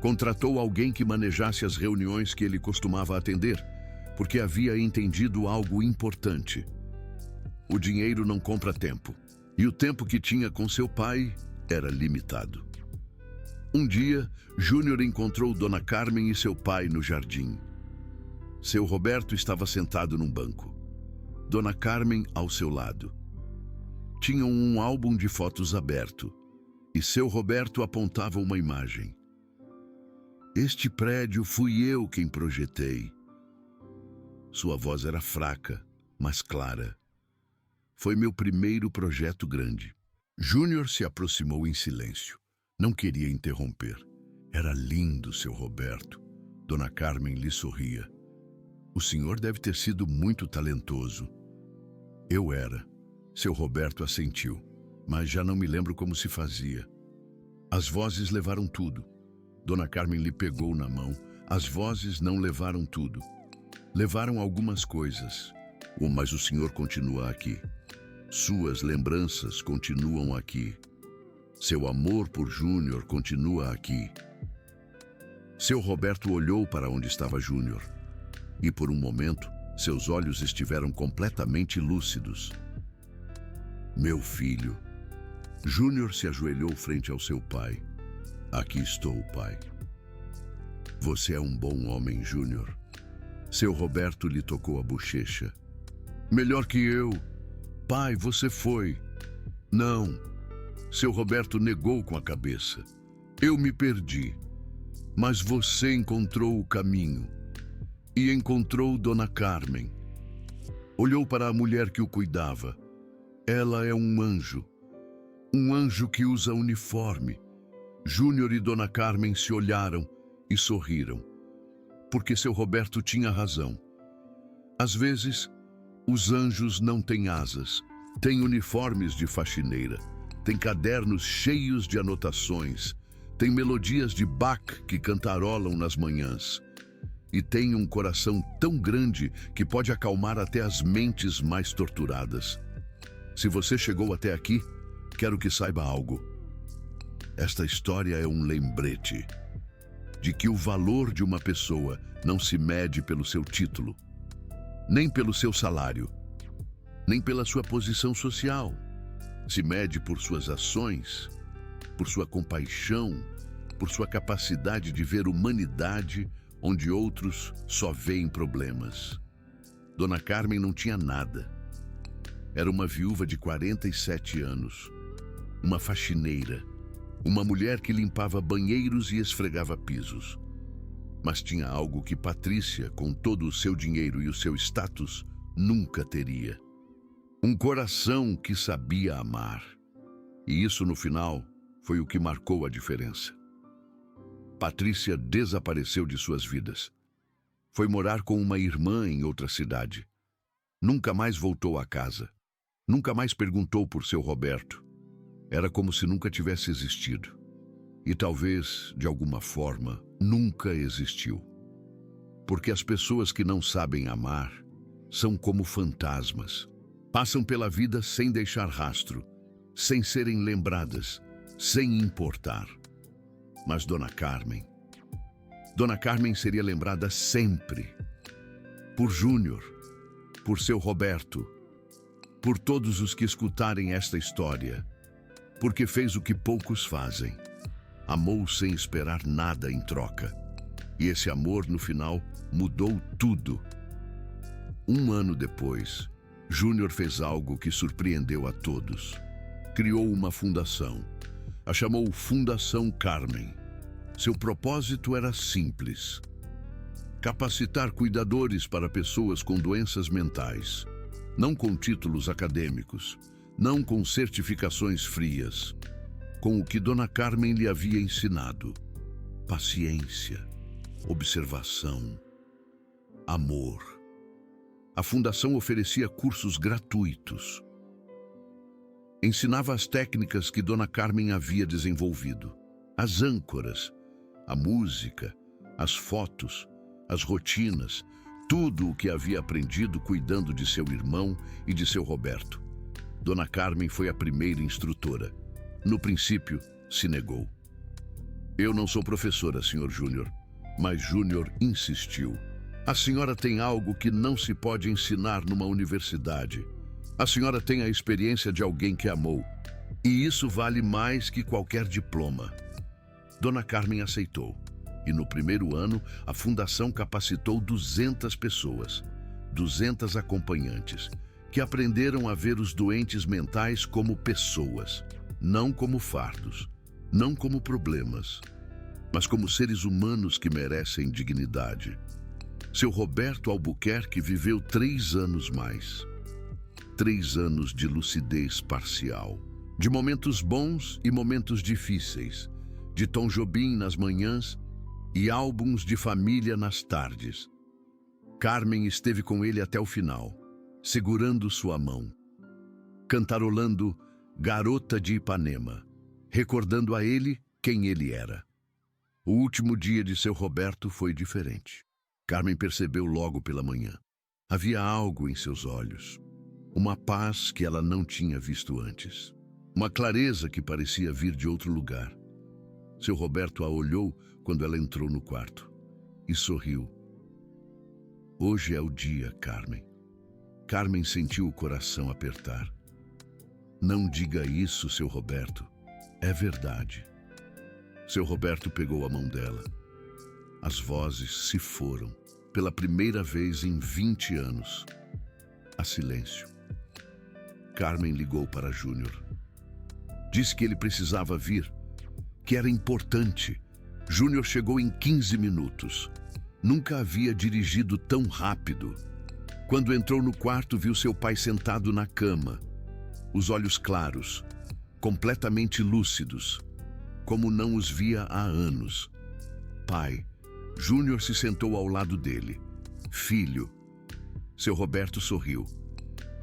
Contratou alguém que manejasse as reuniões que ele costumava atender, porque havia entendido algo importante. O dinheiro não compra tempo, e o tempo que tinha com seu pai era limitado. Um dia, Júnior encontrou Dona Carmen e seu pai no jardim. Seu Roberto estava sentado num banco. Dona Carmen ao seu lado. Tinham um álbum de fotos aberto, e seu Roberto apontava uma imagem. Este prédio fui eu quem projetei. Sua voz era fraca, mas clara. Foi meu primeiro projeto grande. Júnior se aproximou em silêncio. Não queria interromper. Era lindo, seu Roberto. Dona Carmen lhe sorria. O senhor deve ter sido muito talentoso. Eu era. Seu Roberto assentiu, mas já não me lembro como se fazia. As vozes levaram tudo. Dona Carmen lhe pegou na mão. As vozes não levaram tudo. Levaram algumas coisas. Mas o senhor continua aqui. Suas lembranças continuam aqui. Seu amor por Júnior continua aqui. Seu Roberto olhou para onde estava Júnior. E por um momento, seus olhos estiveram completamente lúcidos. Meu filho. Júnior se ajoelhou frente ao seu pai. Aqui estou, pai. Você é um bom homem, Júnior. Seu Roberto lhe tocou a bochecha. Melhor que eu. Pai, você foi. Não. Seu Roberto negou com a cabeça. Eu me perdi. Mas você encontrou o caminho. E encontrou Dona Carmen. Olhou para a mulher que o cuidava. Ela é um anjo. Um anjo que usa uniforme. Júnior e Dona Carmen se olharam e sorriram. Porque seu Roberto tinha razão. Às vezes, os anjos não têm asas. Têm uniformes de faxineira. Têm cadernos cheios de anotações. Têm melodias de Bach que cantarolam nas manhãs. E têm um coração tão grande que pode acalmar até as mentes mais torturadas. Se você chegou até aqui, quero que saiba algo. Esta história é um lembrete de que o valor de uma pessoa não se mede pelo seu título, nem pelo seu salário, nem pela sua posição social. Se mede por suas ações, por sua compaixão, por sua capacidade de ver humanidade onde outros só veem problemas. Dona Carmen não tinha nada. Era uma viúva de 47 anos, uma faxineira, uma mulher que limpava banheiros e esfregava pisos. Mas tinha algo que Patrícia, com todo o seu dinheiro e o seu status, nunca teria. Um coração que sabia amar. E isso, no final, foi o que marcou a diferença. Patrícia desapareceu de suas vidas. Foi morar com uma irmã em outra cidade. Nunca mais voltou a casa. Nunca mais perguntou por seu Roberto. Era como se nunca tivesse existido. E talvez, de alguma forma, nunca existiu. Porque as pessoas que não sabem amar são como fantasmas. Passam pela vida sem deixar rastro, sem serem lembradas, sem importar. Mas Dona Carmen seria lembrada sempre. Por Júnior, por seu Roberto, por todos os que escutarem esta história, porque fez o que poucos fazem. Amou sem esperar nada em troca. E esse amor, no final, mudou tudo. Um ano depois, Júnior fez algo que surpreendeu a todos. Criou uma fundação. A chamou Fundação Carmen. Seu propósito era simples: capacitar cuidadores para pessoas com doenças mentais, não com títulos acadêmicos, não com certificações frias, com o que Dona Carmen lhe havia ensinado: paciência, observação, amor. A fundação oferecia cursos gratuitos. Ensinava as técnicas que Dona Carmen havia desenvolvido, as âncoras, a música, as fotos, as rotinas, tudo o que havia aprendido cuidando de seu irmão e de seu Roberto. Dona Carmen foi a primeira instrutora. No princípio, se negou. Eu não sou professora, Sr. Júnior, mas Júnior insistiu. A senhora tem algo que não se pode ensinar numa universidade. A senhora tem a experiência de alguém que amou. E isso vale mais que qualquer diploma. Dona Carmen aceitou. E no primeiro ano, a fundação capacitou 200 pessoas, 200 acompanhantes, que aprenderam a ver os doentes mentais como pessoas, não como fardos, não como problemas, mas como seres humanos que merecem dignidade. Seu Roberto Albuquerque viveu 3 anos mais. 3 anos de lucidez parcial, de momentos bons e momentos difíceis, de Tom Jobim nas manhãs e álbuns de família nas tardes. Carmen esteve com ele até o final, segurando sua mão, cantarolando Garota de Ipanema, recordando a ele quem ele era. O último dia de seu Roberto foi diferente. Carmen percebeu logo pela manhã. Havia algo em seus olhos, uma paz que ela não tinha visto antes, uma clareza que parecia vir de outro lugar. Seu Roberto a olhou quando ela entrou no quarto e sorriu. Hoje é o dia, Carmen. Carmen sentiu o coração apertar. Não diga isso, seu Roberto. É verdade. Seu Roberto pegou a mão dela. As vozes se foram. Pela primeira vez em 20 anos. Há silêncio. Carmen ligou para Júnior. Disse que ele precisava vir, que era importante. Júnior chegou em 15 minutos. Nunca havia dirigido tão rápido. Quando entrou no quarto, viu seu pai sentado na cama, os olhos claros, completamente lúcidos, como não os via há anos. Pai, Júnior se sentou ao lado dele. Filho. Seu Roberto sorriu.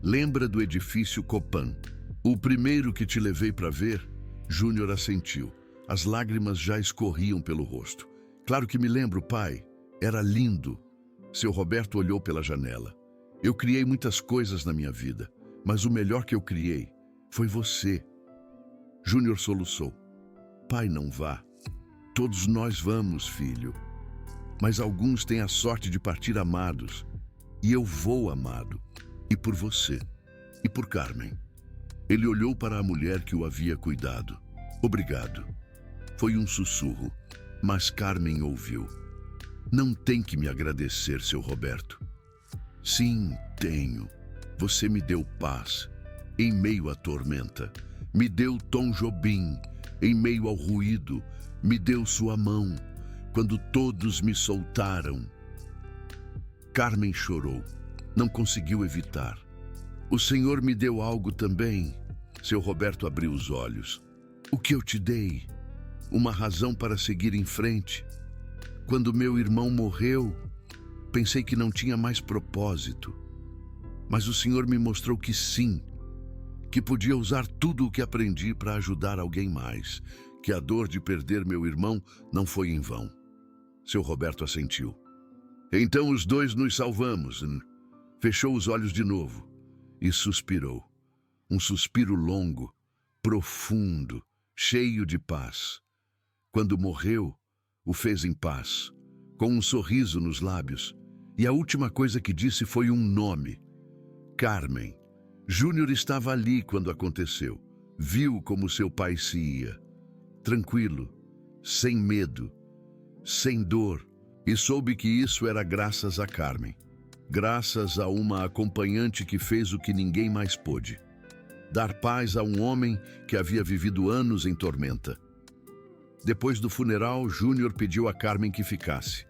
Lembra do edifício Copan? O primeiro que te levei para ver? Júnior assentiu. As lágrimas já escorriam pelo rosto. Claro que me lembro, pai. Era lindo. Seu Roberto olhou pela janela. Eu criei muitas coisas na minha vida, mas o melhor que eu criei foi você. Júnior soluçou. Pai, não vá. Todos nós vamos, filho. Mas alguns têm a sorte de partir amados. E eu vou amado. E por você. E por Carmen. Ele olhou para a mulher que o havia cuidado. Obrigado. Foi um sussurro, mas Carmen ouviu. Não tem que me agradecer, seu Roberto. Sim, tenho. Você me deu paz em meio à tormenta. Me deu Tom Jobim em meio ao ruído. Me deu sua mão quando todos me soltaram. Carmen chorou. Não conseguiu evitar. O Senhor me deu algo também. Seu Roberto abriu os olhos. O que eu te dei? Uma razão para seguir em frente. Quando meu irmão morreu, pensei que não tinha mais propósito. Mas o Senhor me mostrou que sim, que podia usar tudo o que aprendi para ajudar alguém mais, que a dor de perder meu irmão não foi em vão. Seu Roberto assentiu. Então os dois nos salvamos. Fechou os olhos de novo e suspirou. Um suspiro longo, profundo, cheio de paz. Quando morreu, o fez em paz, com um sorriso nos lábios, e a última coisa que disse foi um nome. Carmen. Júnior estava ali quando aconteceu. Viu como seu pai se ia. Tranquilo, sem medo, sem dor, e soube que isso era graças a Carmen. Graças a uma acompanhante que fez o que ninguém mais pôde. Dar paz a um homem que havia vivido anos em tormenta. Depois do funeral, Júnior pediu a Carmen que ficasse.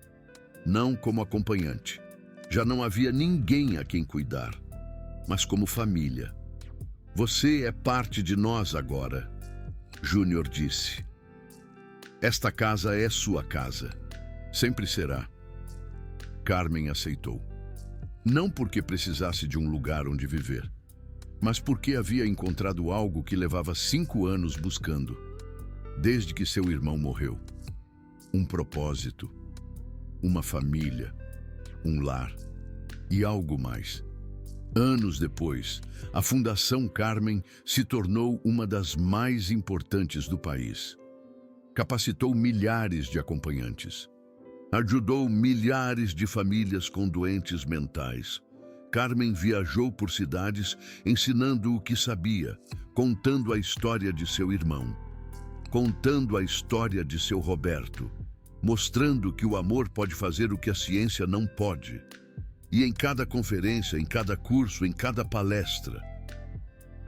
Não como acompanhante. Já não havia ninguém a quem cuidar, mas como família. Você é parte de nós agora, Júnior disse. Esta casa é sua casa. Sempre será. Carmen aceitou. Não porque precisasse de um lugar onde viver, mas porque havia encontrado algo que levava 5 anos buscando, desde que seu irmão morreu. um propósito, uma família, um lar e algo mais. Anos depois, a Fundação Carmen se tornou uma das mais importantes do país. Capacitou milhares de acompanhantes. Ajudou milhares de famílias com doentes mentais. Carmen viajou por cidades ensinando o que sabia, contando a história de seu irmão, contando a história de seu Roberto, mostrando que o amor pode fazer o que a ciência não pode. E em cada conferência, em cada curso, em cada palestra,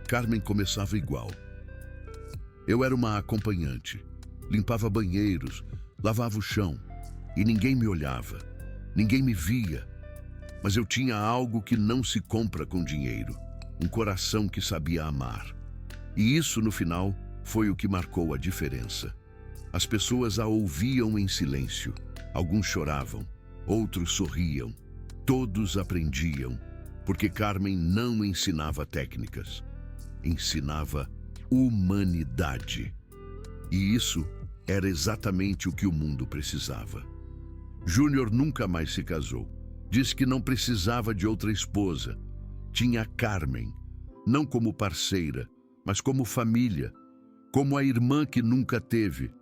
Carmen começava igual. Eu era uma acompanhante, limpava banheiros, lavava o chão, e ninguém me olhava, ninguém me via. Mas eu tinha algo que não se compra com dinheiro, um coração que sabia amar. E isso, no final, foi o que marcou a diferença. As pessoas a ouviam em silêncio. Alguns choravam, outros sorriam. Todos aprendiam, porque Carmen não ensinava técnicas, ensinava humanidade. E isso era exatamente o que o mundo precisava. Júnior nunca mais se casou. Disse que não precisava de outra esposa. Tinha Carmen, não como parceira, mas como família, como a irmã que nunca teve,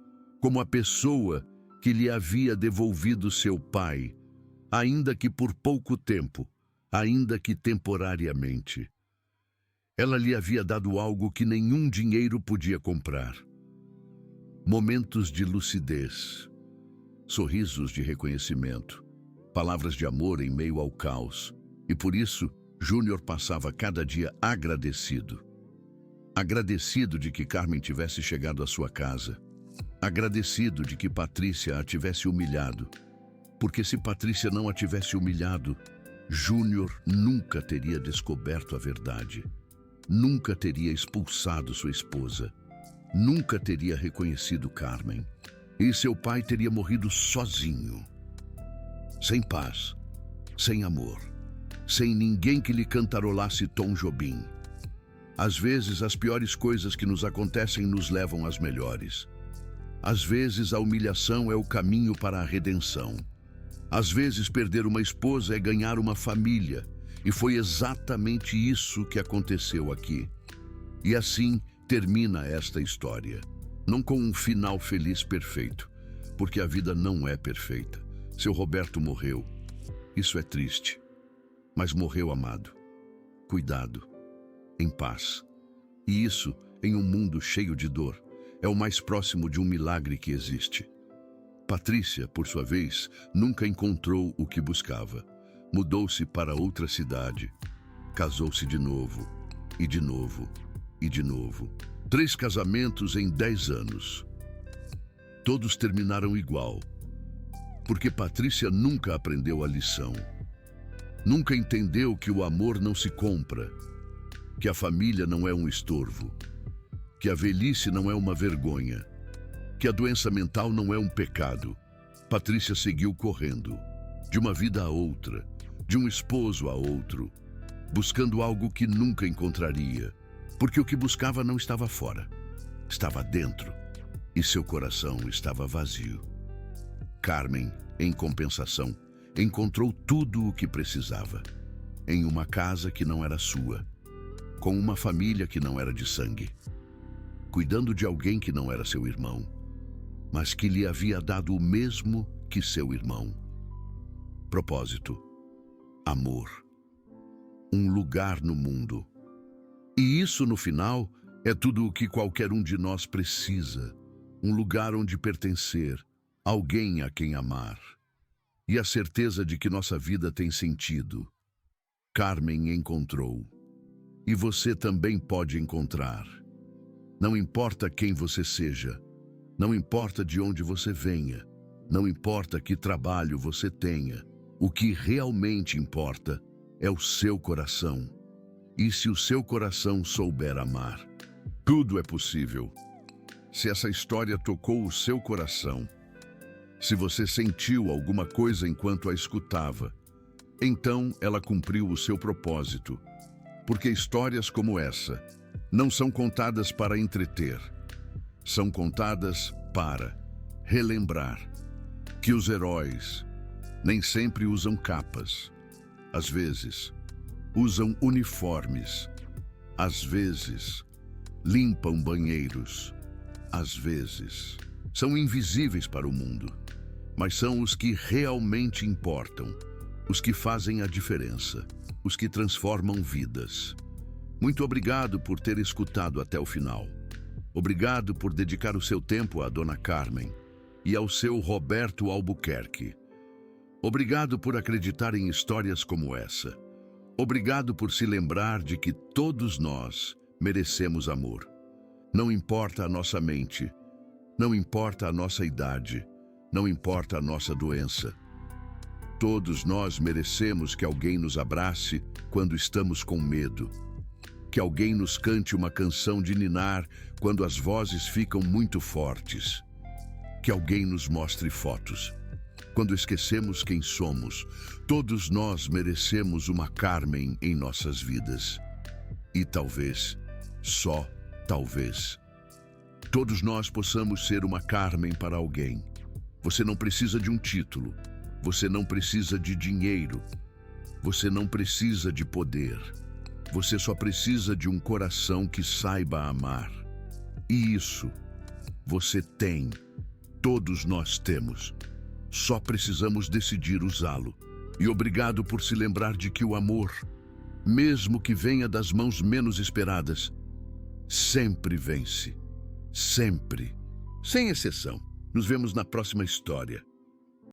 como a pessoa que lhe havia devolvido seu pai, ainda que por pouco tempo, ainda que temporariamente. Ela lhe havia dado algo que nenhum dinheiro podia comprar. Momentos de lucidez, sorrisos de reconhecimento, palavras de amor em meio ao caos. E por isso, Júnior passava cada dia agradecido. Agradecido de que Carmen tivesse chegado à sua casa. Agradecido de que Patrícia a tivesse humilhado. Porque se Patrícia não a tivesse humilhado, Júnior nunca teria descoberto a verdade. Nunca teria expulsado sua esposa. Nunca teria reconhecido Carmen. E seu pai teria morrido sozinho. Sem paz, sem amor, sem ninguém que lhe cantarolasse Tom Jobim. Às vezes, as piores coisas que nos acontecem nos levam às melhores. Às vezes, a humilhação é o caminho para a redenção. Às vezes, perder uma esposa é ganhar uma família. E foi exatamente isso que aconteceu aqui. E assim termina esta história. Não com um final feliz perfeito, porque a vida não é perfeita. Seu Roberto morreu. Isso é triste. Mas morreu amado, cuidado, em paz. E isso, em um mundo cheio de dor, é o mais próximo de um milagre que existe. Patrícia, por sua vez, nunca encontrou o que buscava. Mudou-se para outra cidade. Casou-se de novo, e de novo, e de novo. 3 casamentos em 10 anos. Todos terminaram igual. Porque Patrícia nunca aprendeu a lição. Nunca entendeu que o amor não se compra, que a família não é um estorvo, que a velhice não é uma vergonha, que a doença mental não é um pecado. Patrícia seguiu correndo, de uma vida a outra, de um esposo a outro, buscando algo que nunca encontraria, porque o que buscava não estava fora, estava dentro, e seu coração estava vazio. Carmen, em compensação, encontrou tudo o que precisava, em uma casa que não era sua, com uma família que não era de sangue, cuidando de alguém que não era seu irmão, mas que lhe havia dado o mesmo que seu irmão. Propósito, amor, um lugar no mundo. E isso, no final, é tudo o que qualquer um de nós precisa, um lugar onde pertencer, alguém a quem amar. E a certeza de que nossa vida tem sentido. Carmen encontrou. E você também pode encontrar. Não importa quem você seja, não importa de onde você venha, não importa que trabalho você tenha, o que realmente importa é o seu coração. E se o seu coração souber amar, tudo é possível. Se essa história tocou o seu coração, se você sentiu alguma coisa enquanto a escutava, então ela cumpriu o seu propósito. Porque histórias como essa não são contadas para entreter, são contadas para relembrar, Que os heróis nem sempre usam capas. Às vezes, usam uniformes. Às vezes, limpam banheiros. Às vezes, são invisíveis para o mundo. Mas são os que realmente importam, os que fazem a diferença, os que transformam vidas. Muito obrigado por ter escutado até o final. Obrigado por dedicar o seu tempo à Dona Carmen e ao seu Roberto Albuquerque. Obrigado por acreditar em histórias como essa. Obrigado por se lembrar de que todos nós merecemos amor. Não importa a nossa mente, não importa a nossa idade, não importa a nossa doença. Todos nós merecemos que alguém nos abrace quando estamos com medo. Que alguém nos cante uma canção de ninar quando as vozes ficam muito fortes. Que alguém nos mostre fotos quando esquecemos quem somos. Todos nós merecemos uma Carmen em nossas vidas. E talvez, só talvez, todos nós possamos ser uma Carmen para alguém. Você não precisa de um título. Você não precisa de dinheiro. Você não precisa de poder. Você só precisa de um coração que saiba amar. E isso você tem. Todos nós temos. Só precisamos decidir usá-lo. E obrigado por se lembrar de que o amor, mesmo que venha das mãos menos esperadas, sempre vence. Sempre. Sem exceção. Nos vemos na próxima história.